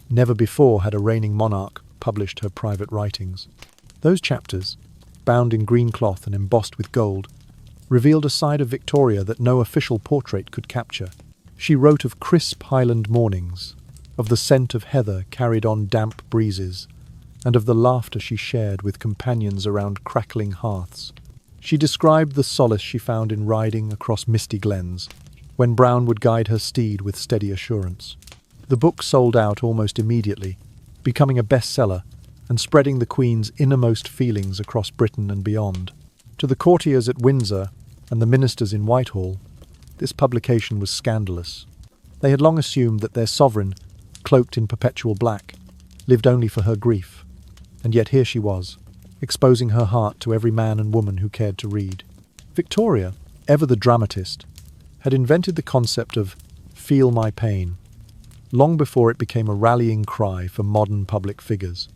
Never before had a reigning monarch published her private writings. Those chapters, bound in green cloth and embossed with gold, revealed a side of Victoria that no official portrait could capture. She wrote of crisp Highland mornings, of the scent of heather carried on damp breezes, and of the laughter she shared with companions around crackling hearths. She described the solace she found in riding across misty glens, when Brown would guide her steed with steady assurance. The book sold out almost immediately, becoming a bestseller and spreading the Queen's innermost feelings across Britain and beyond. To the courtiers at Windsor and the ministers in Whitehall, this publication was scandalous. They had long assumed that their sovereign, cloaked in perpetual black, lived only for her grief, and yet here she was, exposing her heart to every man and woman who cared to read. Victoria, ever the dramatist, had invented the concept of "feel my pain," long before it became a rallying cry for modern public figures.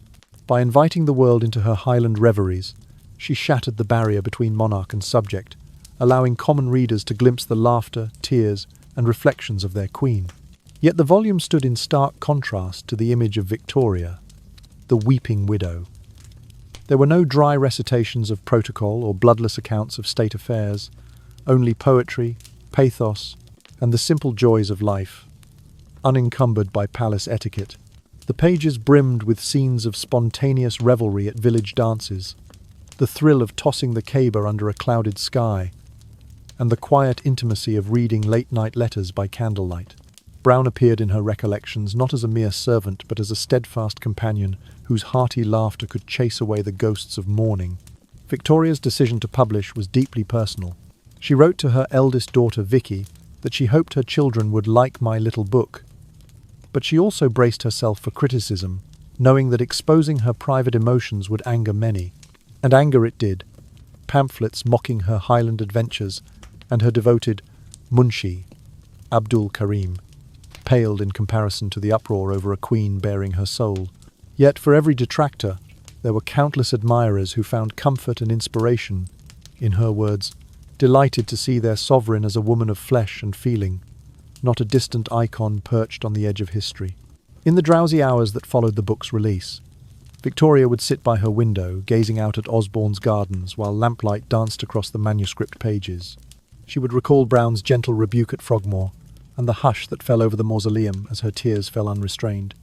By inviting the world into her Highland reveries, she shattered the barrier between monarch and subject, allowing common readers to glimpse the laughter, tears, and reflections of their queen. Yet the volume stood in stark contrast to the image of Victoria, the weeping widow. There were no dry recitations of protocol or bloodless accounts of state affairs, only poetry, pathos, and the simple joys of life, unencumbered by palace etiquette. The pages brimmed with scenes of spontaneous revelry at village dances, the thrill of tossing the caber under a clouded sky, and the quiet intimacy of reading late-night letters by candlelight. Brown appeared in her recollections not as a mere servant but as a steadfast companion whose hearty laughter could chase away the ghosts of mourning. Victoria's decision to publish was deeply personal. She wrote to her eldest daughter Vicky that she hoped her children would like my little book, but she also braced herself for criticism, knowing that exposing her private emotions would anger many. And anger it did. Pamphlets mocking her Highland adventures and her devoted Munshi, Abdul Karim, paled in comparison to the uproar over a queen bearing her soul. Yet for every detractor, there were countless admirers who found comfort and inspiration, in her words, delighted to see their sovereign as a woman of flesh and feeling, not a distant icon perched on the edge of history. In the drowsy hours that followed the book's release, Victoria would sit by her window, gazing out at Osborne's gardens while lamplight danced across the manuscript pages. She would recall Brown's gentle rebuke at Frogmore, and the hush that fell over the mausoleum as her tears fell unrestrained.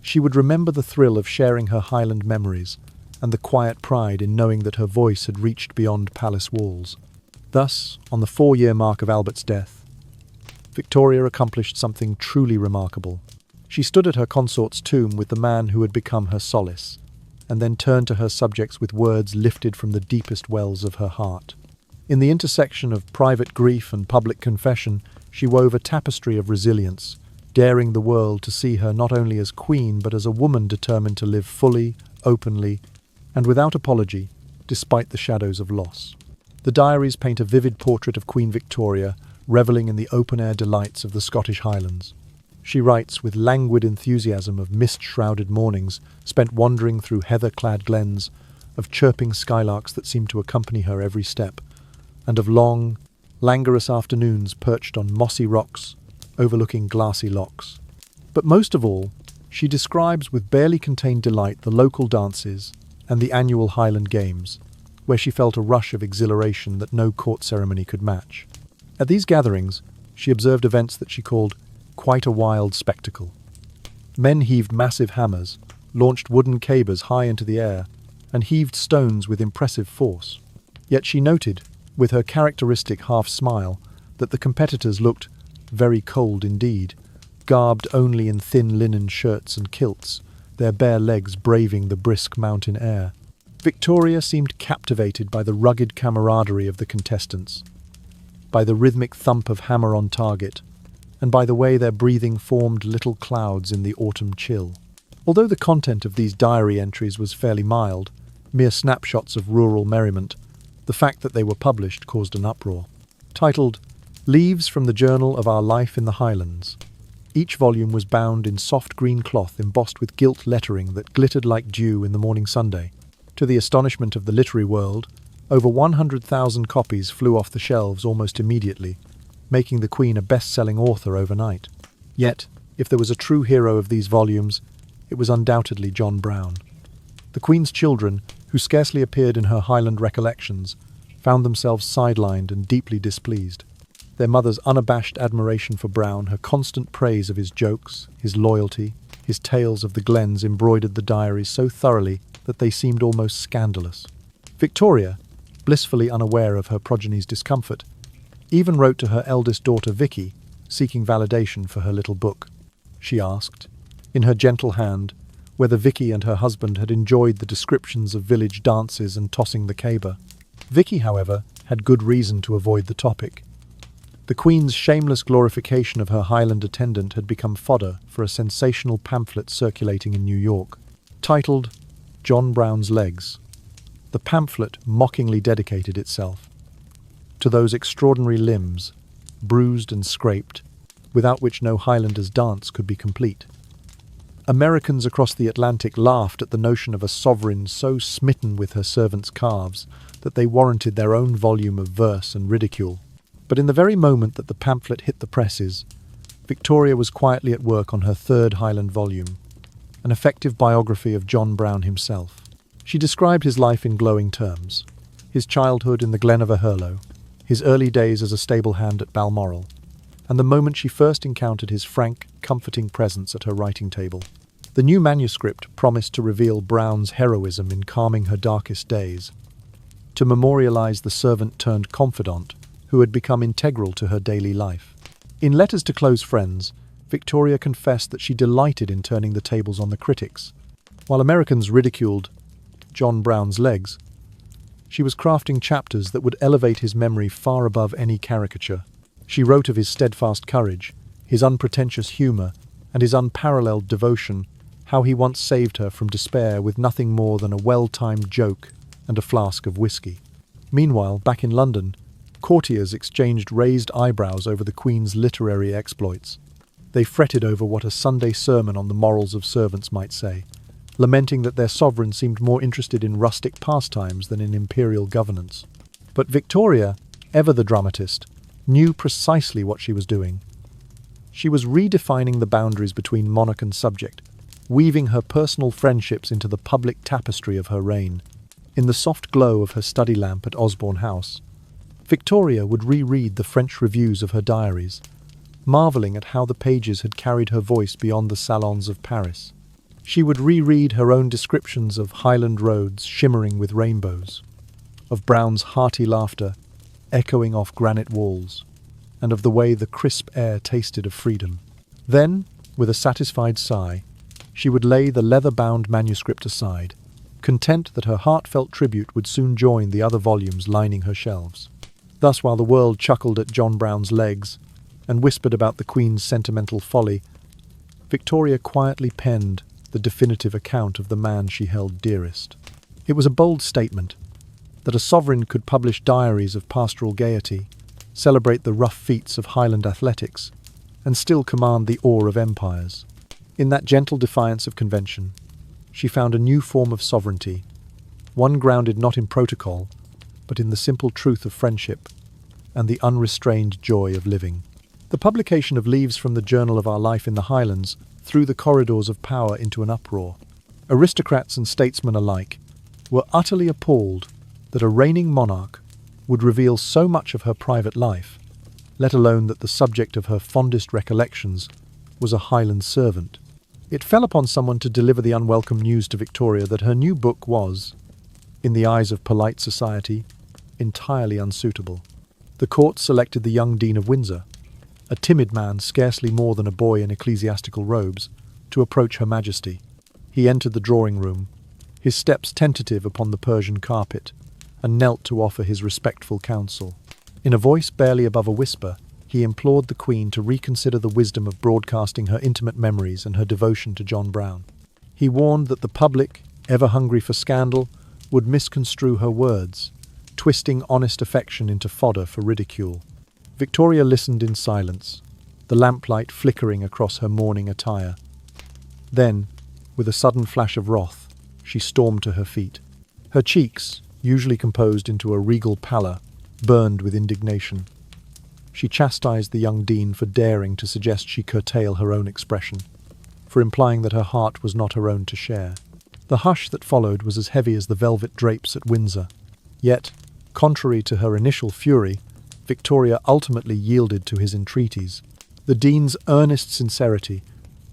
She would remember the thrill of sharing her Highland memories, and the quiet pride in knowing that her voice had reached beyond palace walls. Thus, on the 4-year mark of Albert's death, Victoria accomplished something truly remarkable. She stood at her consort's tomb with the man who had become her solace, and then turned to her subjects with words lifted from the deepest wells of her heart. In the intersection of private grief and public confession, she wove a tapestry of resilience, daring the world to see her not only as queen but as a woman determined to live fully, openly, and without apology, despite the shadows of loss. The diaries paint a vivid portrait of Queen Victoria, revelling in the open-air delights of the Scottish Highlands. She writes with languid enthusiasm of mist-shrouded mornings spent wandering through heather-clad glens, of chirping skylarks that seemed to accompany her every step, and of long, languorous afternoons perched on mossy rocks overlooking glassy lochs. But most of all, she describes with barely contained delight the local dances and the annual Highland Games, where she felt a rush of exhilaration that no court ceremony could match. At these gatherings, she observed events that she called quite a wild spectacle. Men heaved massive hammers, launched wooden cabers high into the air, and heaved stones with impressive force. Yet she noted, with her characteristic half-smile, that the competitors looked very cold indeed, garbed only in thin linen shirts and kilts, their bare legs braving the brisk mountain air. Victoria seemed captivated by the rugged camaraderie of the contestants, by the rhythmic thump of hammer on target, and by the way their breathing formed little clouds in the autumn chill. Although the content of these diary entries was fairly mild, mere snapshots of rural merriment, the fact that they were published caused an uproar. Titled, Leaves from the Journal of Our Life in the Highlands. Each volume was bound in soft green cloth embossed with gilt lettering that glittered like dew in the morning Sunday. To the astonishment of the literary world, over 100,000 copies flew off the shelves almost immediately, making the Queen a best-selling author overnight. Yet, if there was a true hero of these volumes, it was undoubtedly John Brown. The Queen's children, who scarcely appeared in her Highland recollections, found themselves sidelined and deeply displeased. Their mother's unabashed admiration for Brown, her constant praise of his jokes, his loyalty, his tales of the glens embroidered the diaries so thoroughly that they seemed almost scandalous. Victoria, blissfully unaware of her progeny's discomfort, even wrote to her eldest daughter Vicky, seeking validation for her little book. She asked, in her gentle hand, whether Vicky and her husband had enjoyed the descriptions of village dances and tossing the caber. Vicky, however, had good reason to avoid the topic. The Queen's shameless glorification of her Highland attendant had become fodder for a sensational pamphlet circulating in New York, titled John Brown's Legs. The pamphlet mockingly dedicated itself to those extraordinary limbs, bruised and scraped, without which no Highlander's dance could be complete. Americans across the Atlantic laughed at the notion of a sovereign so smitten with her servants' calves that they warranted their own volume of verse and ridicule. But in the very moment that the pamphlet hit the presses, Victoria was quietly at work on her third Highland volume, an effective biography of John Brown himself. She described his life in glowing terms: his childhood in the Glen of Ahurlo, his early days as a stable hand at Balmoral, and the moment she first encountered his frank, comforting presence at her writing table. The new manuscript promised to reveal Brown's heroism in calming her darkest days, to memorialize the servant-turned-confidant who had become integral to her daily life. In letters to close friends, Victoria confessed that she delighted in turning the tables on the critics. While Americans ridiculed John Brown's legs, she was crafting chapters that would elevate his memory far above any caricature. She wrote of his steadfast courage, his unpretentious humor, and his unparalleled devotion, how he once saved her from despair with nothing more than a well-timed joke and a flask of whiskey. Meanwhile, back in London, courtiers exchanged raised eyebrows over the Queen's literary exploits. They fretted over what a Sunday sermon on the morals of servants might say, lamenting that their sovereign seemed more interested in rustic pastimes than in imperial governance. But Victoria, ever the dramatist, knew precisely what she was doing. She was redefining the boundaries between monarch and subject, weaving her personal friendships into the public tapestry of her reign. In the soft glow of her study lamp at Osborne House, Victoria would reread the French reviews of her diaries, marvelling at how the pages had carried her voice beyond the salons of Paris. She would reread her own descriptions of Highland roads shimmering with rainbows, of Brown's hearty laughter echoing off granite walls, and of the way the crisp air tasted of freedom. Then, with a satisfied sigh, she would lay the leather-bound manuscript aside, content that her heartfelt tribute would soon join the other volumes lining her shelves. Thus, while the world chuckled at John Brown's legs and whispered about the Queen's sentimental folly, Victoria quietly penned the definitive account of the man she held dearest. It was a bold statement that a sovereign could publish diaries of pastoral gaiety, celebrate the rough feats of Highland athletics, and still command the awe of empires. In that gentle defiance of convention, she found a new form of sovereignty, one grounded not in protocol, but in the simple truth of friendship and the unrestrained joy of living. The publication of Leaves from the Journal of Our Life in the Highlands threw the corridors of power into an uproar. Aristocrats and statesmen alike were utterly appalled that a reigning monarch would reveal so much of her private life, let alone that the subject of her fondest recollections was a Highland servant. It fell upon someone to deliver the unwelcome news to Victoria that her new book was, in the eyes of polite society, entirely unsuitable. The court selected the young Dean of Windsor, a timid man scarcely more than a boy in ecclesiastical robes, to approach Her Majesty. He entered the drawing room, his steps tentative upon the Persian carpet, and knelt to offer his respectful counsel. In a voice barely above a whisper, he implored the Queen to reconsider the wisdom of broadcasting her intimate memories and her devotion to John Brown. He warned that the public, ever hungry for scandal, would misconstrue her words, twisting honest affection into fodder for ridicule. Victoria listened in silence, the lamplight flickering across her mourning attire. Then, with a sudden flash of wrath, she stormed to her feet. Her cheeks, usually composed into a regal pallor, burned with indignation. She chastised the young dean for daring to suggest she curtail her own expression, for implying that her heart was not her own to share. The hush that followed was as heavy as the velvet drapes at Windsor. Yet, contrary to her initial fury, Victoria ultimately yielded to his entreaties. The dean's earnest sincerity,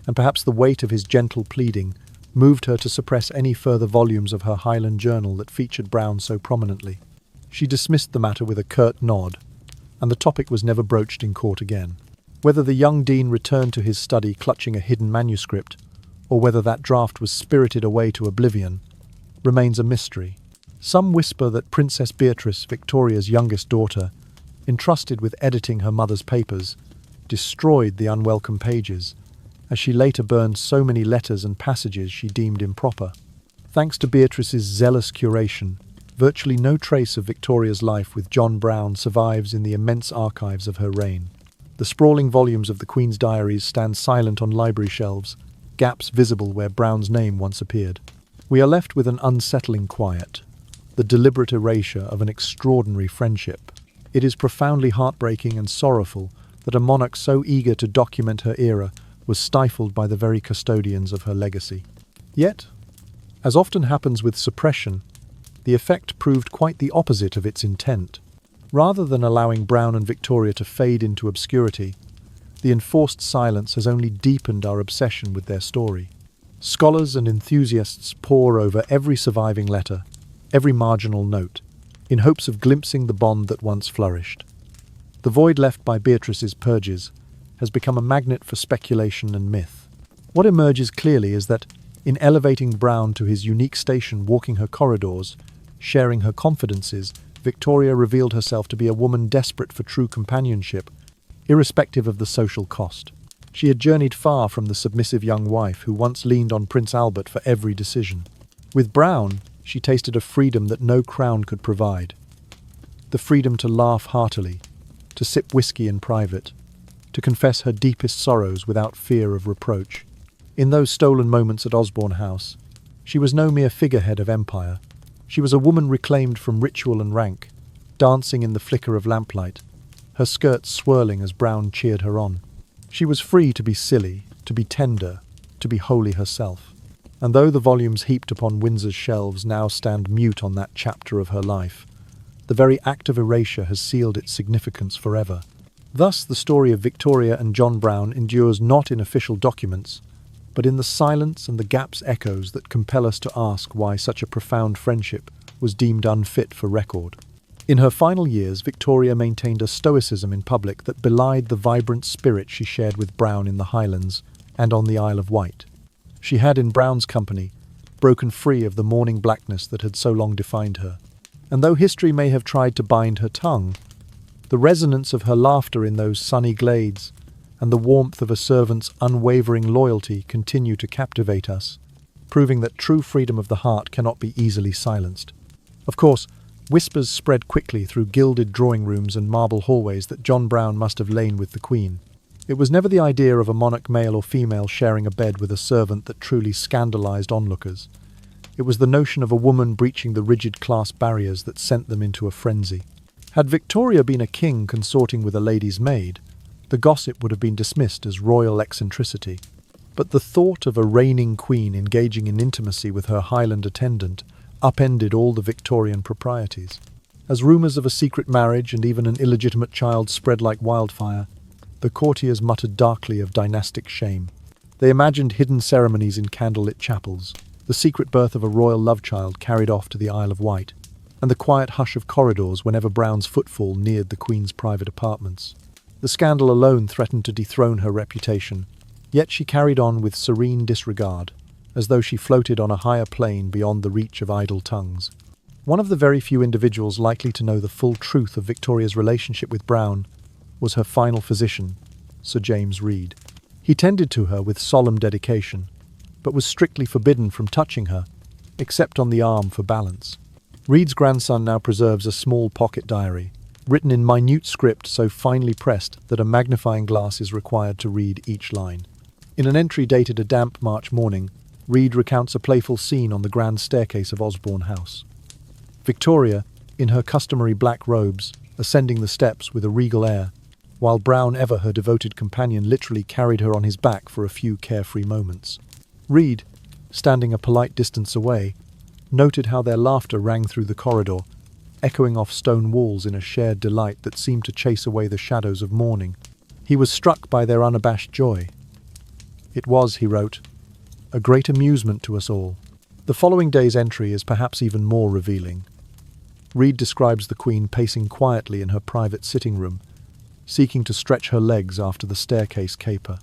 and perhaps the weight of his gentle pleading, moved her to suppress any further volumes of her Highland journal that featured Brown so prominently. She dismissed the matter with a curt nod, and the topic was never broached in court again. Whether the young dean returned to his study clutching a hidden manuscript, or whether that draft was spirited away to oblivion, remains a mystery. Some whisper that Princess Beatrice, Victoria's youngest daughter, entrusted with editing her mother's papers, destroyed the unwelcome pages, as she later burned so many letters and passages she deemed improper. Thanks to Beatrice's zealous curation, virtually no trace of Victoria's life with John Brown survives in the immense archives of her reign. The sprawling volumes of the Queen's diaries stand silent on library shelves, gaps visible where Brown's name once appeared. We are left with an unsettling quiet, the deliberate erasure of an extraordinary friendship. It is profoundly heartbreaking and sorrowful that a monarch so eager to document her era was stifled by the very custodians of her legacy. Yet, as often happens with suppression, the effect proved quite the opposite of its intent. Rather than allowing Brown and Victoria to fade into obscurity, the enforced silence has only deepened our obsession with their story. Scholars and enthusiasts pore over every surviving letter, every marginal note, in hopes of glimpsing the bond that once flourished. The void left by Beatrice's purges has become a magnet for speculation and myth. What emerges clearly is that, in elevating Brown to his unique station walking her corridors, sharing her confidences, Victoria revealed herself to be a woman desperate for true companionship, irrespective of the social cost. She had journeyed far from the submissive young wife who once leaned on Prince Albert for every decision. With Brown, she tasted a freedom that no crown could provide. The freedom to laugh heartily, to sip whiskey in private, to confess her deepest sorrows without fear of reproach. In those stolen moments at Osborne House, she was no mere figurehead of empire. She was a woman reclaimed from ritual and rank, dancing in the flicker of lamplight, her skirts swirling as Brown cheered her on. She was free to be silly, to be tender, to be wholly herself. And though the volumes heaped upon Windsor's shelves now stand mute on that chapter of her life, the very act of erasure has sealed its significance forever. Thus, the story of Victoria and John Brown endures not in official documents, but in the silence and the gaps echoes that compel us to ask why such a profound friendship was deemed unfit for record. In her final years, Victoria maintained a stoicism in public that belied the vibrant spirit she shared with Brown in the Highlands and on the Isle of Wight. She had, in Brown's company, broken free of the mourning blackness that had so long defined her. And though history may have tried to bind her tongue, the resonance of her laughter in those sunny glades and the warmth of a servant's unwavering loyalty continue to captivate us, proving that true freedom of the heart cannot be easily silenced. Of course, whispers spread quickly through gilded drawing rooms and marble hallways that John Brown must have lain with the Queen. It was never the idea of a monarch male or female sharing a bed with a servant that truly scandalized onlookers. It was the notion of a woman breaching the rigid class barriers that sent them into a frenzy. Had Victoria been a king consorting with a lady's maid, the gossip would have been dismissed as royal eccentricity. But the thought of a reigning queen engaging in intimacy with her Highland attendant upended all the Victorian proprieties. As rumours of a secret marriage and even an illegitimate child spread like wildfire, the courtiers muttered darkly of dynastic shame. They imagined hidden ceremonies in candlelit chapels, the secret birth of a royal love-child carried off to the Isle of Wight, and the quiet hush of corridors whenever Brown's footfall neared the Queen's private apartments. The scandal alone threatened to dethrone her reputation, yet she carried on with serene disregard, as though she floated on a higher plane beyond the reach of idle tongues. One of the very few individuals likely to know the full truth of Victoria's relationship with Brown was her final physician, Sir James Reed. He tended to her with solemn dedication, but was strictly forbidden from touching her, except on the arm for balance. Reed's grandson now preserves a small pocket diary, written in minute script so finely pressed that a magnifying glass is required to read each line. In an entry dated a damp March morning, Reed recounts a playful scene on the grand staircase of Osborne House. Victoria, in her customary black robes, ascending the steps with a regal air, while Brown, ever her devoted companion, literally carried her on his back for a few carefree moments. Reed, standing a polite distance away, noted how their laughter rang through the corridor, echoing off stone walls in a shared delight that seemed to chase away the shadows of morning. He was struck by their unabashed joy. It was, he wrote, a great amusement to us all. The following day's entry is perhaps even more revealing. Reed describes the Queen pacing quietly in her private sitting room, seeking to stretch her legs after the staircase caper.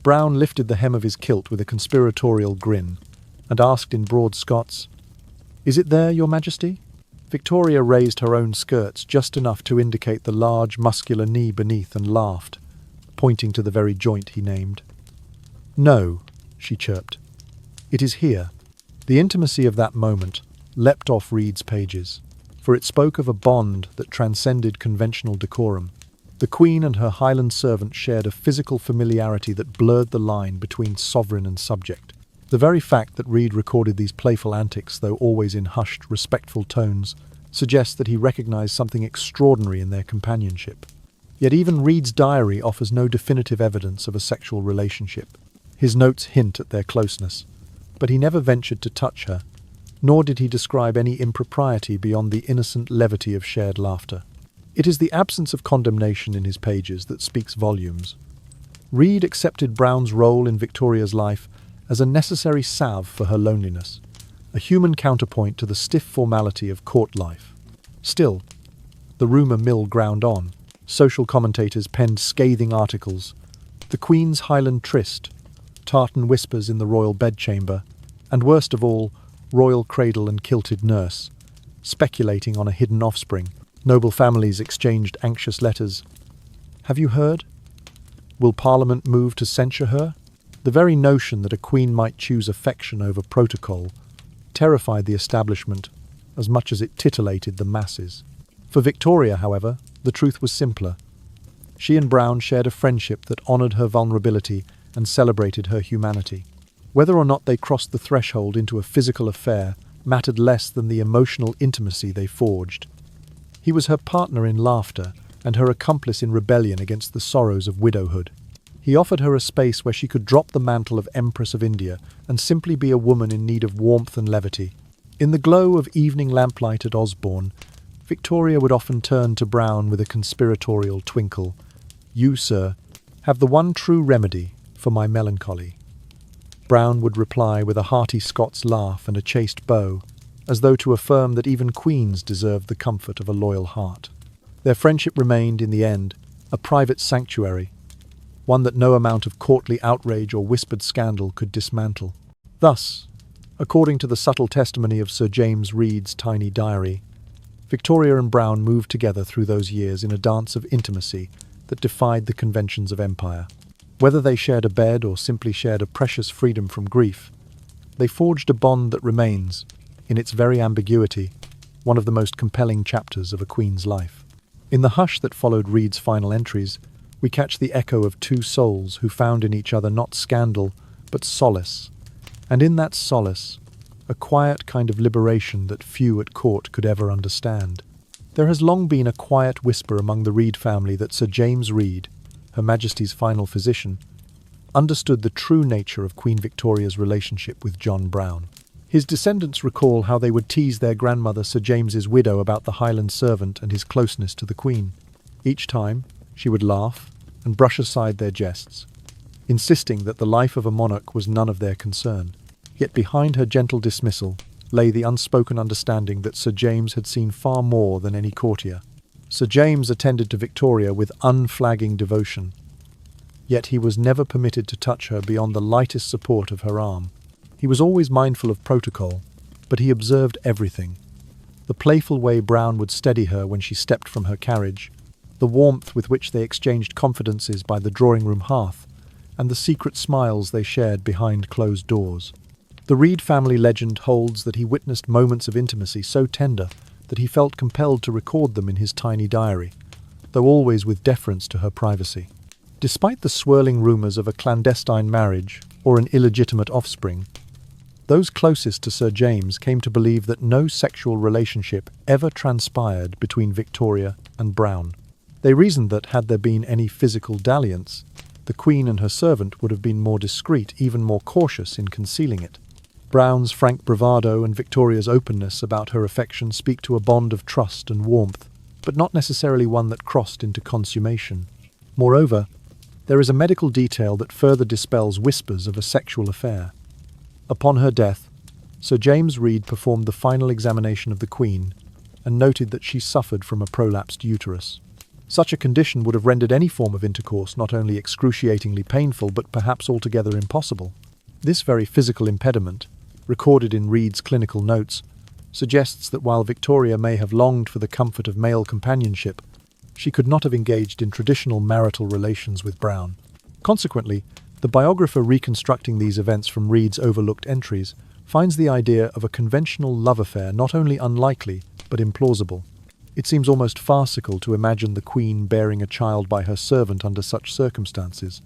Brown lifted the hem of his kilt with a conspiratorial grin and asked in broad Scots, "Is it there, Your Majesty?" Victoria raised her own skirts just enough to indicate the large, muscular knee beneath and laughed, pointing to the very joint he named. "No," she chirped. "It is here." The intimacy of that moment leapt off Reed's pages, for it spoke of a bond that transcended conventional decorum. The Queen and her Highland servant shared a physical familiarity that blurred the line between sovereign and subject. The very fact that Reed recorded these playful antics, though always in hushed, respectful tones, suggests that he recognized something extraordinary in their companionship. Yet even Reed's diary offers no definitive evidence of a sexual relationship. His notes hint at their closeness, but he never ventured to touch her, nor did he describe any impropriety beyond the innocent levity of shared laughter. It is the absence of condemnation in his pages that speaks volumes. Reed accepted Brown's role in Victoria's life as a necessary salve for her loneliness, a human counterpoint to the stiff formality of court life. Still, the rumour mill ground on. Social commentators penned scathing articles. The Queen's Highland tryst, tartan whispers in the royal bedchamber, and worst of all, royal cradle and kilted nurse, speculating on a hidden offspring. Noble families exchanged anxious letters. "Have you heard? Will Parliament move to censure her?" The very notion that a queen might choose affection over protocol terrified the establishment as much as it titillated the masses. For Victoria, however, the truth was simpler. She and Brown shared a friendship that honoured her vulnerability and celebrated her humanity. Whether or not they crossed the threshold into a physical affair mattered less than the emotional intimacy they forged. He was her partner in laughter and her accomplice in rebellion against the sorrows of widowhood. He offered her a space where she could drop the mantle of Empress of India and simply be a woman in need of warmth and levity. In the glow of evening lamplight at Osborne, Victoria would often turn to Brown with a conspiratorial twinkle. "You, sir, have the one true remedy for my melancholy." Brown would reply with a hearty Scots laugh and a chaste bow, as though to affirm that even queens deserved the comfort of a loyal heart. Their friendship remained, in the end, a private sanctuary, one that no amount of courtly outrage or whispered scandal could dismantle. Thus, according to the subtle testimony of Sir James Reed's tiny diary, Victoria and Brown moved together through those years in a dance of intimacy that defied the conventions of empire. Whether they shared a bed or simply shared a precious freedom from grief, they forged a bond that remains, in its very ambiguity, one of the most compelling chapters of a queen's life. In the hush that followed Reed's final entries, we catch the echo of two souls who found in each other not scandal, but solace, and in that solace, a quiet kind of liberation that few at court could ever understand. There has long been a quiet whisper among the Reed family that Sir James Reed, Her Majesty's final physician, understood the true nature of Queen Victoria's relationship with John Brown. His descendants recall how they would tease their grandmother Sir James's widow about the Highland servant and his closeness to the Queen. Each time, she would laugh and brush aside their jests, insisting that the life of a monarch was none of their concern. Yet behind her gentle dismissal lay the unspoken understanding that Sir James had seen far more than any courtier. Sir James attended to Victoria with unflagging devotion, yet he was never permitted to touch her beyond the lightest support of her arm. He was always mindful of protocol, but he observed everything. The playful way Brown would steady her when she stepped from her carriage, the warmth with which they exchanged confidences by the drawing-room hearth, and the secret smiles they shared behind closed doors. The Reed family legend holds that he witnessed moments of intimacy so tender that he felt compelled to record them in his tiny diary, though always with deference to her privacy. Despite the swirling rumours of a clandestine marriage or an illegitimate offspring, those closest to Sir James came to believe that no sexual relationship ever transpired between Victoria and Brown. They reasoned that, had there been any physical dalliance, the Queen and her servant would have been more discreet, even more cautious in concealing it. Brown's frank bravado and Victoria's openness about her affection speak to a bond of trust and warmth, but not necessarily one that crossed into consummation. Moreover, there is a medical detail that further dispels whispers of a sexual affair. Upon her death, Sir James Reed performed the final examination of the Queen and noted that she suffered from a prolapsed uterus. Such a condition would have rendered any form of intercourse not only excruciatingly painful but perhaps altogether impossible. This very physical impediment, recorded in Reed's clinical notes, suggests that while Victoria may have longed for the comfort of male companionship, she could not have engaged in traditional marital relations with Brown. Consequently, the biographer reconstructing these events from Reed's overlooked entries finds the idea of a conventional love affair not only unlikely, but implausible. It seems almost farcical to imagine the Queen bearing a child by her servant under such circumstances.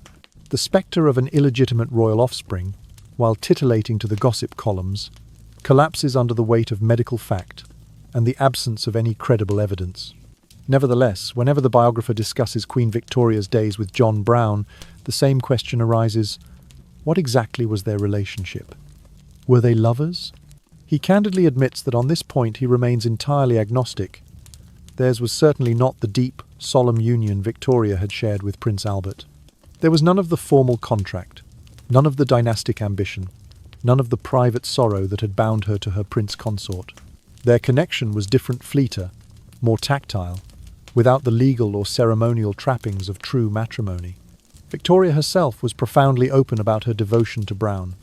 The spectre of an illegitimate royal offspring, while titillating to the gossip columns, collapses under the weight of medical fact and the absence of any credible evidence. Nevertheless, whenever the biographer discusses Queen Victoria's days with John Brown, the same question arises: what exactly was their relationship? Were they lovers? He candidly admits that on this point he remains entirely agnostic. Theirs was certainly not the deep, solemn union Victoria had shared with Prince Albert. There was none of the formal contract, none of the dynastic ambition, none of the private sorrow that had bound her to her prince consort. Their connection was different, fleeter, more tactile, without the legal or ceremonial trappings of true matrimony. Victoria herself was profoundly open about her devotion to Brown.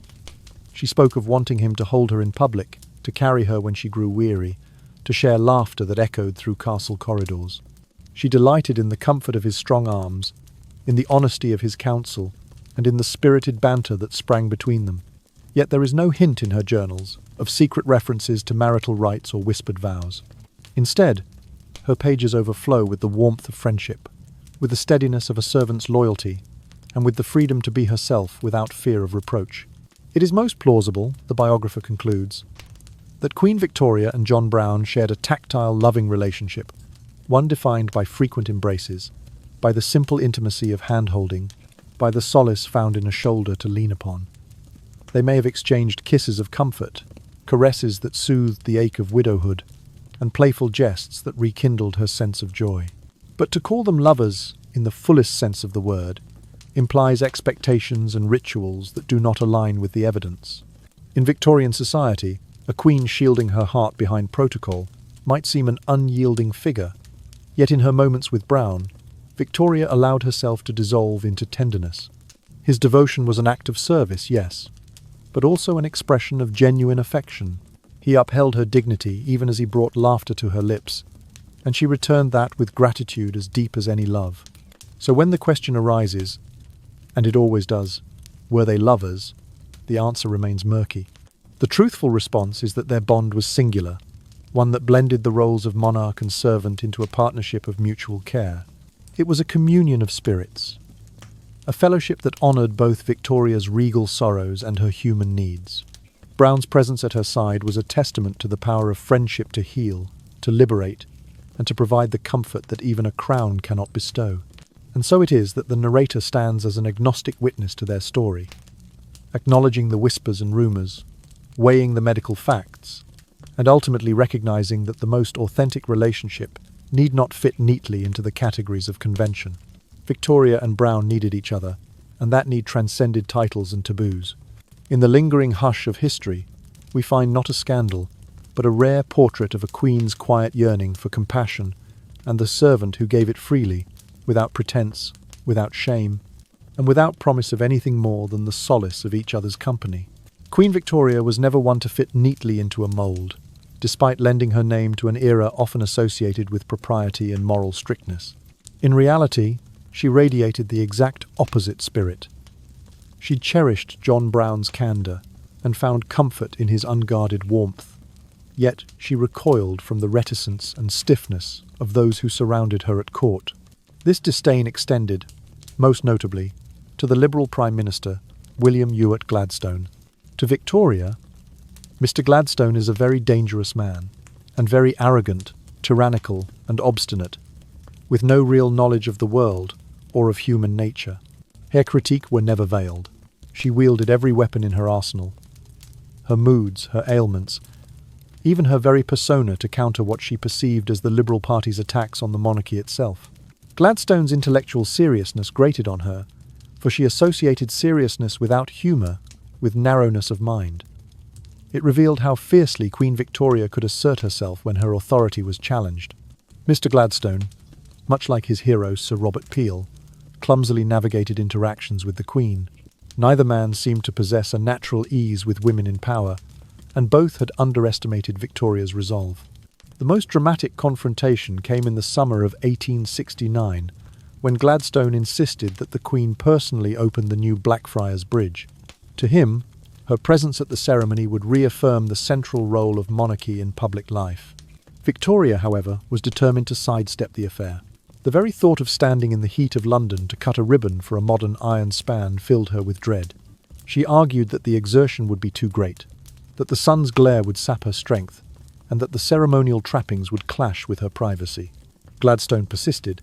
She spoke of wanting him to hold her in public, to carry her when she grew weary, to share laughter that echoed through castle corridors. She delighted in the comfort of his strong arms, in the honesty of his counsel, and in the spirited banter that sprang between them. Yet there is no hint in her journals of secret references to marital rites or whispered vows. Instead, her pages overflow with the warmth of friendship, with the steadiness of a servant's loyalty, and with the freedom to be herself without fear of reproach. It is most plausible, the biographer concludes, that Queen Victoria and John Brown shared a tactile, loving relationship, one defined by frequent embraces, by the simple intimacy of hand-holding, by the solace found in a shoulder to lean upon. They may have exchanged kisses of comfort, caresses that soothed the ache of widowhood, and playful jests that rekindled her sense of joy. But to call them lovers, in the fullest sense of the word, implies expectations and rituals that do not align with the evidence. In Victorian society, a queen shielding her heart behind protocol might seem an unyielding figure, yet in her moments with Brown, Victoria allowed herself to dissolve into tenderness. His devotion was an act of service, yes, but also an expression of genuine affection. He upheld her dignity even as he brought laughter to her lips, and she returned that with gratitude as deep as any love. So when the question arises, and it always does, were they lovers, the answer remains murky. The truthful response is that their bond was singular, one that blended the roles of monarch and servant into a partnership of mutual care. It was a communion of spirits, a fellowship that honoured both Victoria's regal sorrows and her human needs. Brown's presence at her side was a testament to the power of friendship to heal, to liberate, and to provide the comfort that even a crown cannot bestow. And so it is that the narrator stands as an agnostic witness to their story, acknowledging the whispers and rumours, weighing the medical facts, and ultimately recognizing that the most authentic relationship need not fit neatly into the categories of convention. Victoria and Brown needed each other, and that need transcended titles and taboos. In the lingering hush of history, we find not a scandal, but a rare portrait of a queen's quiet yearning for compassion and the servant who gave it freely, without pretense, without shame, and without promise of anything more than the solace of each other's company. Queen Victoria was never one to fit neatly into a mould, despite lending her name to an era often associated with propriety and moral strictness. In reality, she radiated the exact opposite spirit. She cherished John Brown's candor and found comfort in his unguarded warmth. Yet she recoiled from the reticence and stiffness of those who surrounded her at court. This disdain extended, most notably, to the Liberal Prime Minister, William Ewart Gladstone. To Victoria, Mr. Gladstone is a very dangerous man, and very arrogant, tyrannical, and obstinate, with no real knowledge of the world or of human nature. Her critique were never veiled. She wielded every weapon in her arsenal. Her moods, her ailments, even her very persona to counter what she perceived as the Liberal Party's attacks on the monarchy itself. Gladstone's intellectual seriousness grated on her, for she associated seriousness without humour with narrowness of mind. It revealed how fiercely Queen Victoria could assert herself when her authority was challenged. Mr. Gladstone, much like his hero Sir Robert Peel, clumsily navigated interactions with the Queen. Neither man seemed to possess a natural ease with women in power, and both had underestimated Victoria's resolve. The most dramatic confrontation came in the summer of 1869, when Gladstone insisted that the Queen personally open the new Blackfriars Bridge. To him, her presence at the ceremony would reaffirm the central role of monarchy in public life. Victoria, however, was determined to sidestep the affair. The very thought of standing in the heat of London to cut a ribbon for a modern iron span filled her with dread. She argued that the exertion would be too great, that the sun's glare would sap her strength, and that the ceremonial trappings would clash with her privacy. Gladstone persisted,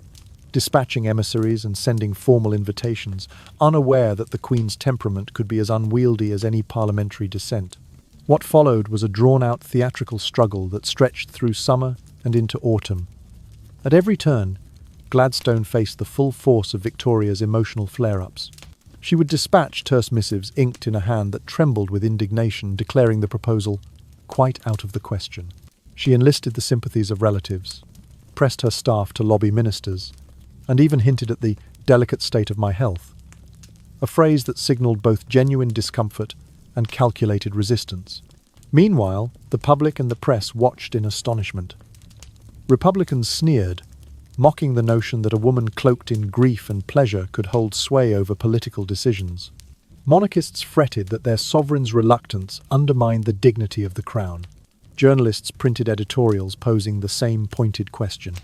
dispatching emissaries and sending formal invitations, unaware that the Queen's temperament could be as unwieldy as any parliamentary dissent. What followed was a drawn-out theatrical struggle that stretched through summer and into autumn. At every turn, Gladstone faced the full force of Victoria's emotional flare-ups. She would dispatch terse missives inked in a hand that trembled with indignation, declaring the proposal quite out of the question. She enlisted the sympathies of relatives, pressed her staff to lobby ministers, and even hinted at the delicate state of my health, a phrase that signalled both genuine discomfort and calculated resistance. Meanwhile, the public and the press watched in astonishment. Republicans sneered, mocking the notion that a woman cloaked in grief and pleasure could hold sway over political decisions. Monarchists fretted that their sovereign's reluctance undermined the dignity of the crown. Journalists printed editorials posing the same pointed question.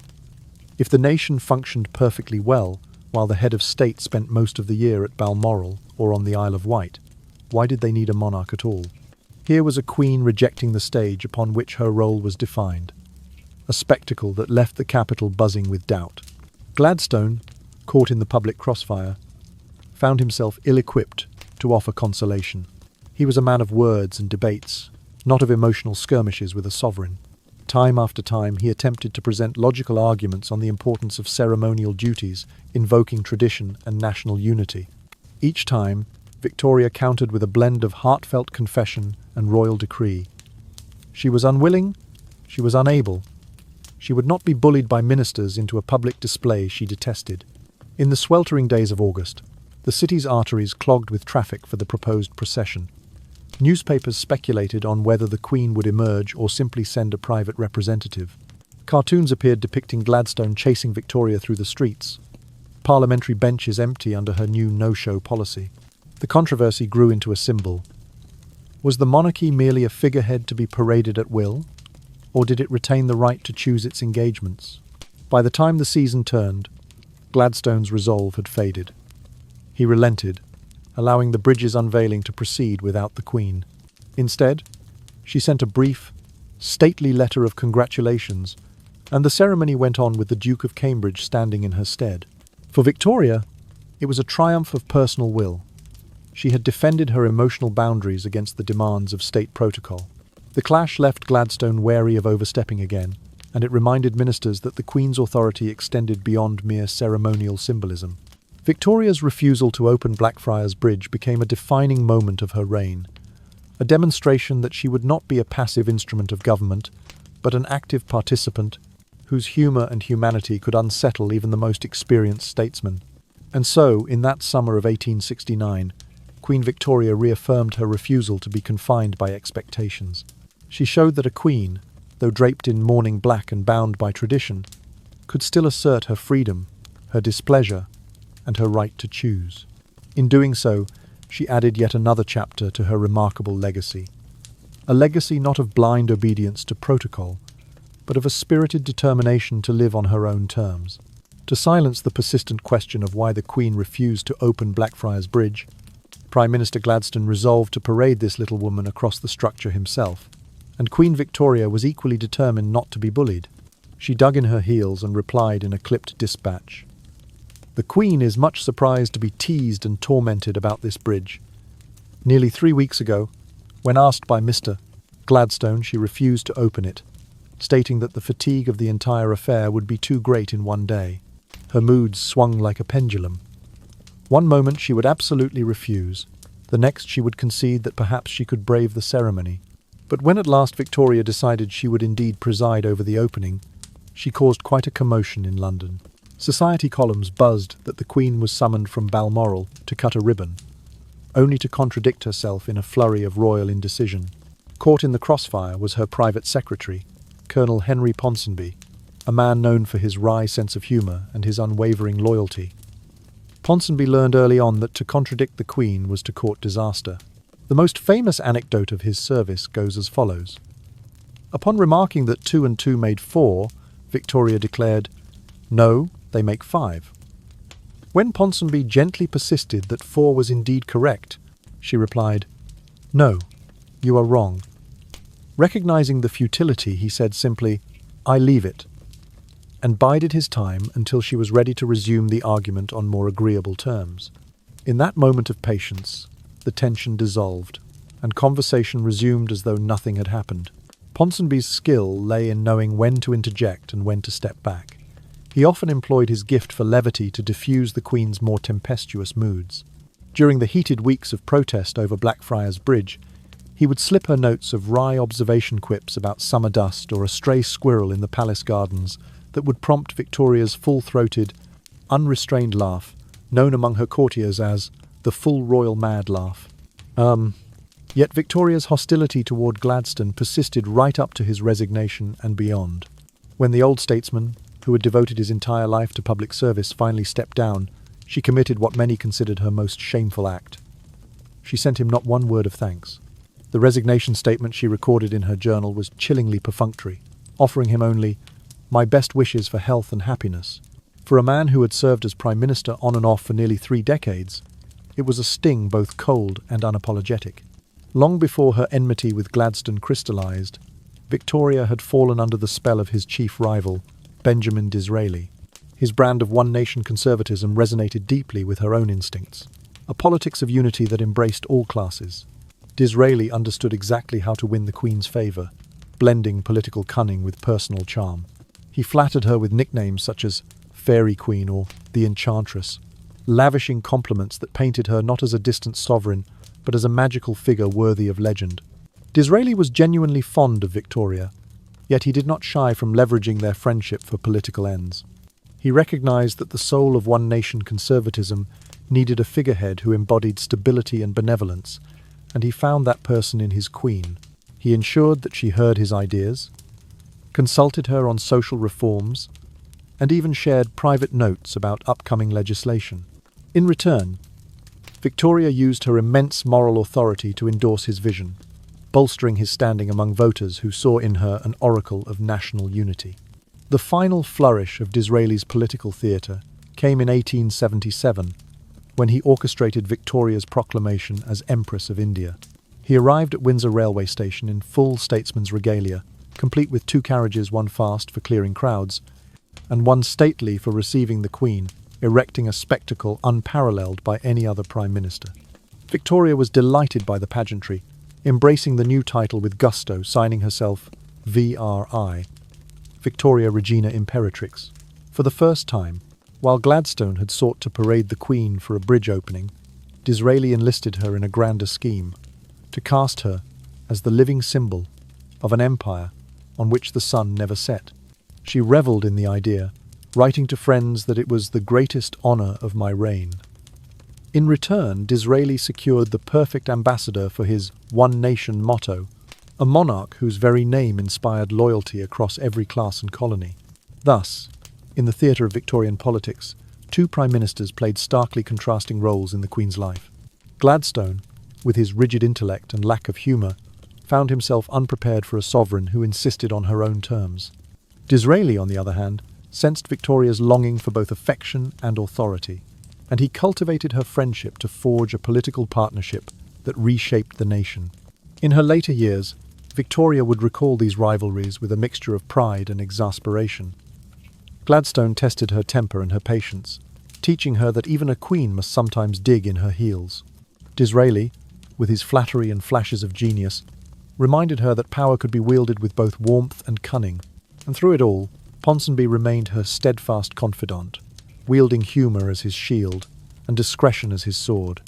If the nation functioned perfectly well, while the head of state spent most of the year at Balmoral or on the Isle of Wight, why did they need a monarch at all? Here was a queen rejecting the stage upon which her role was defined, a spectacle that left the capital buzzing with doubt. Gladstone, caught in the public crossfire, found himself ill-equipped to offer consolation. He was a man of words and debates, not of emotional skirmishes with a sovereign. Time after time he attempted to present logical arguments on the importance of ceremonial duties, invoking tradition and national unity. Each time, Victoria countered with a blend of heartfelt confession and royal decree. She was unwilling, she was unable. She would not be bullied by ministers into a public display she detested. In the sweltering days of August, the city's arteries clogged with traffic for the proposed procession. Newspapers speculated on whether the Queen would emerge or simply send a private representative. Cartoons appeared depicting Gladstone chasing Victoria through the streets, parliamentary benches empty under her new no-show policy. The controversy grew into a symbol. Was the monarchy merely a figurehead to be paraded at will, or did it retain the right to choose its engagements? By the time the season turned, Gladstone's resolve had faded. He relented, allowing the bridge's unveiling to proceed without the Queen. Instead, she sent a brief, stately letter of congratulations, and the ceremony went on with the Duke of Cambridge standing in her stead. For Victoria, it was a triumph of personal will. She had defended her emotional boundaries against the demands of state protocol. The clash left Gladstone wary of overstepping again, and it reminded ministers that the Queen's authority extended beyond mere ceremonial symbolism. Victoria's refusal to open Blackfriars Bridge became a defining moment of her reign, a demonstration that she would not be a passive instrument of government, but an active participant whose humour and humanity could unsettle even the most experienced statesman. And so, in that summer of 1869, Queen Victoria reaffirmed her refusal to be confined by expectations. She showed that a queen, though draped in mourning black and bound by tradition, could still assert her freedom her displeasure, and her right to choose. In doing so, she added yet another chapter to her remarkable legacy. A legacy not of blind obedience to protocol, but of a spirited determination to live on her own terms. To silence the persistent question of why the Queen refused to open Blackfriars Bridge, Prime Minister Gladstone resolved to parade this little woman across the structure himself, and Queen Victoria was equally determined not to be bullied. She dug in her heels and replied in a clipped dispatch, "The Queen is much surprised to be teased and tormented about this bridge. Nearly 3 weeks ago, when asked by Mr. Gladstone, she refused to open it, stating that the fatigue of the entire affair would be too great in one day. Her moods swung like a pendulum. One moment she would absolutely refuse, the next she would concede that perhaps she could brave the ceremony. But when at last Victoria decided she would indeed preside over the opening, she caused quite a commotion in London. Society columns buzzed that the Queen was summoned from Balmoral to cut a ribbon, only to contradict herself in a flurry of royal indecision. Caught in the crossfire was her private secretary, Colonel Henry Ponsonby, a man known for his wry sense of humour and his unwavering loyalty. Ponsonby learned early on that to contradict the Queen was to court disaster. The most famous anecdote of his service goes as follows. Upon remarking that 2 and 2 made 4, Victoria declared, "No, they make 5. When Ponsonby gently persisted that 4 was indeed correct, she replied, "No, you are wrong." Recognizing the futility, he said simply, "I leave it," and bided his time until she was ready to resume the argument on more agreeable terms. In that moment of patience, the tension dissolved, and conversation resumed as though nothing had happened. Ponsonby's skill lay in knowing when to interject and when to step back. He often employed his gift for levity to diffuse the Queen's more tempestuous moods. During the heated weeks of protest over Blackfriars Bridge, he would slip her notes of wry observation quips about summer dust or a stray squirrel in the palace gardens that would prompt Victoria's full-throated, unrestrained laugh, known among her courtiers as the full royal mad laugh. Yet Victoria's hostility toward Gladstone persisted right up to his resignation and beyond. When the old statesman, who had devoted his entire life to public service, finally stepped down, she committed what many considered her most shameful act. She sent him not one word of thanks. The resignation statement she recorded in her journal was chillingly perfunctory, offering him only, "My best wishes for health and happiness." For a man who had served as Prime Minister on and off for nearly 3 decades, it was a sting both cold and unapologetic. Long before her enmity with Gladstone crystallized, Victoria had fallen under the spell of his chief rival, Benjamin Disraeli. His brand of one-nation conservatism resonated deeply with her own instincts, a politics of unity that embraced all classes. Disraeli understood exactly how to win the Queen's favour, blending political cunning with personal charm. He flattered her with nicknames such as Fairy Queen or the Enchantress, lavishing compliments that painted her not as a distant sovereign, but as a magical figure worthy of legend. Disraeli was genuinely fond of Victoria, yet he did not shy from leveraging their friendship for political ends. He recognized that the soul of one-nation conservatism needed a figurehead who embodied stability and benevolence, and he found that person in his Queen. He ensured that she heard his ideas, consulted her on social reforms, and even shared private notes about upcoming legislation. In return, Victoria used her immense moral authority to endorse his vision, bolstering his standing among voters who saw in her an oracle of national unity. The final flourish of Disraeli's political theatre came in 1877, when he orchestrated Victoria's proclamation as Empress of India. He arrived at Windsor railway station in full statesman's regalia, complete with 2 carriages, one fast for clearing crowds, and one stately for receiving the Queen, erecting a spectacle unparalleled by any other Prime Minister. Victoria was delighted by the pageantry, embracing the new title with gusto, signing herself VRI, Victoria Regina Imperatrix. For the first time, while Gladstone had sought to parade the Queen for a bridge opening, Disraeli enlisted her in a grander scheme, to cast her as the living symbol of an empire on which the sun never set. She revelled in the idea, writing to friends that it was the greatest honour of my reign. In return, Disraeli secured the perfect ambassador for his One Nation motto, a monarch whose very name inspired loyalty across every class and colony. Thus, in the theatre of Victorian politics, two prime ministers played starkly contrasting roles in the Queen's life. Gladstone, with his rigid intellect and lack of humour, found himself unprepared for a sovereign who insisted on her own terms. Disraeli, on the other hand, sensed Victoria's longing for both affection and authority, and he cultivated her friendship to forge a political partnership that reshaped the nation. In her later years, Victoria would recall these rivalries with a mixture of pride and exasperation. Gladstone tested her temper and her patience, teaching her that even a queen must sometimes dig in her heels. Disraeli, with his flattery and flashes of genius, reminded her that power could be wielded with both warmth and cunning. And through it all, Ponsonby remained her steadfast confidant, wielding humour as his shield and discretion as his sword,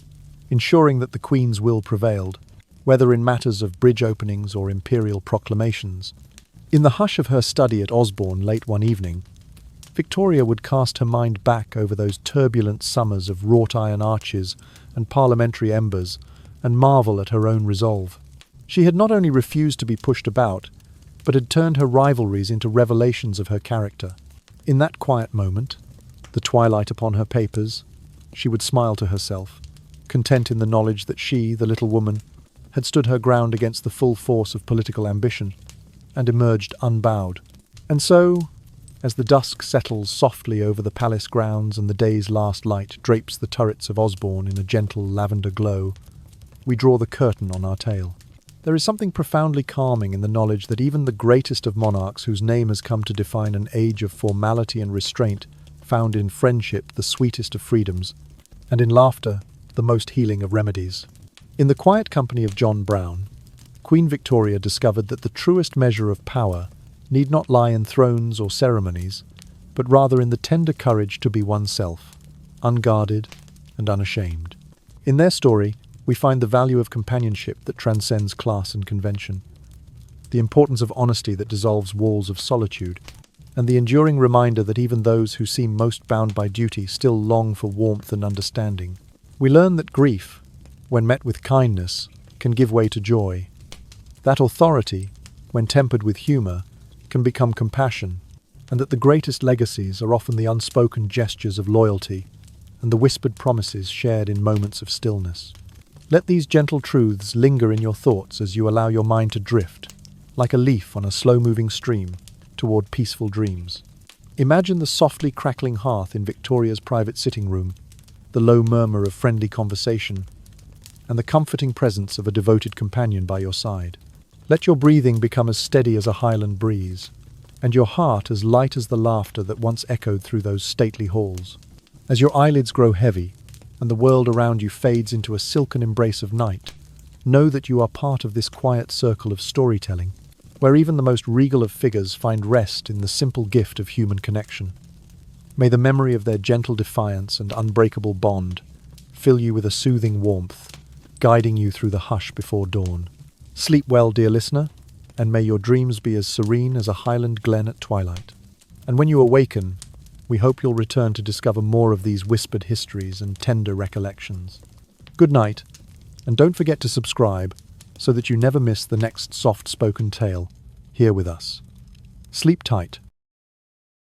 ensuring that the Queen's will prevailed, whether in matters of bridge openings or imperial proclamations. In the hush of her study at Osborne late one evening, Victoria would cast her mind back over those turbulent summers of wrought-iron arches and parliamentary embers and marvel at her own resolve. She had not only refused to be pushed about, but had turned her rivalries into revelations of her character. In that quiet moment, the twilight upon her papers, she would smile to herself, content in the knowledge that she, the little woman, had stood her ground against the full force of political ambition, and emerged unbowed. And so, as the dusk settles softly over the palace grounds and the day's last light drapes the turrets of Osborne in a gentle lavender glow, we draw the curtain on our tale. There is something profoundly calming in the knowledge that even the greatest of monarchs whose name has come to define an age of formality and restraint found in friendship the sweetest of freedoms, and in laughter the most healing of remedies. In the quiet company of John Brown, Queen Victoria discovered that the truest measure of power need not lie in thrones or ceremonies, but rather in the tender courage to be oneself, unguarded and unashamed. In their story, we find the value of companionship that transcends class and convention, the importance of honesty that dissolves walls of solitude, and the enduring reminder that even those who seem most bound by duty still long for warmth and understanding. We learn that grief, when met with kindness, can give way to joy. That authority, when tempered with humour, can become compassion, and that the greatest legacies are often the unspoken gestures of loyalty and the whispered promises shared in moments of stillness. Let these gentle truths linger in your thoughts as you allow your mind to drift, like a leaf on a slow-moving stream, toward peaceful dreams. Imagine the softly crackling hearth in Victoria's private sitting room, the low murmur of friendly conversation, and the comforting presence of a devoted companion by your side. Let your breathing become as steady as a Highland breeze, and your heart as light as the laughter that once echoed through those stately halls. As your eyelids grow heavy, and the world around you fades into a silken embrace of night, know that you are part of this quiet circle of storytelling, where even the most regal of figures find rest in the simple gift of human connection. May the memory of their gentle defiance and unbreakable bond fill you with a soothing warmth, guiding you through the hush before dawn. Sleep well, dear listener, and may your dreams be as serene as a Highland glen at twilight. And when you awaken, we hope you'll return to discover more of these whispered histories and tender recollections. Good night, and don't forget to subscribe so that you never miss the next soft-spoken tale here with us. Sleep tight.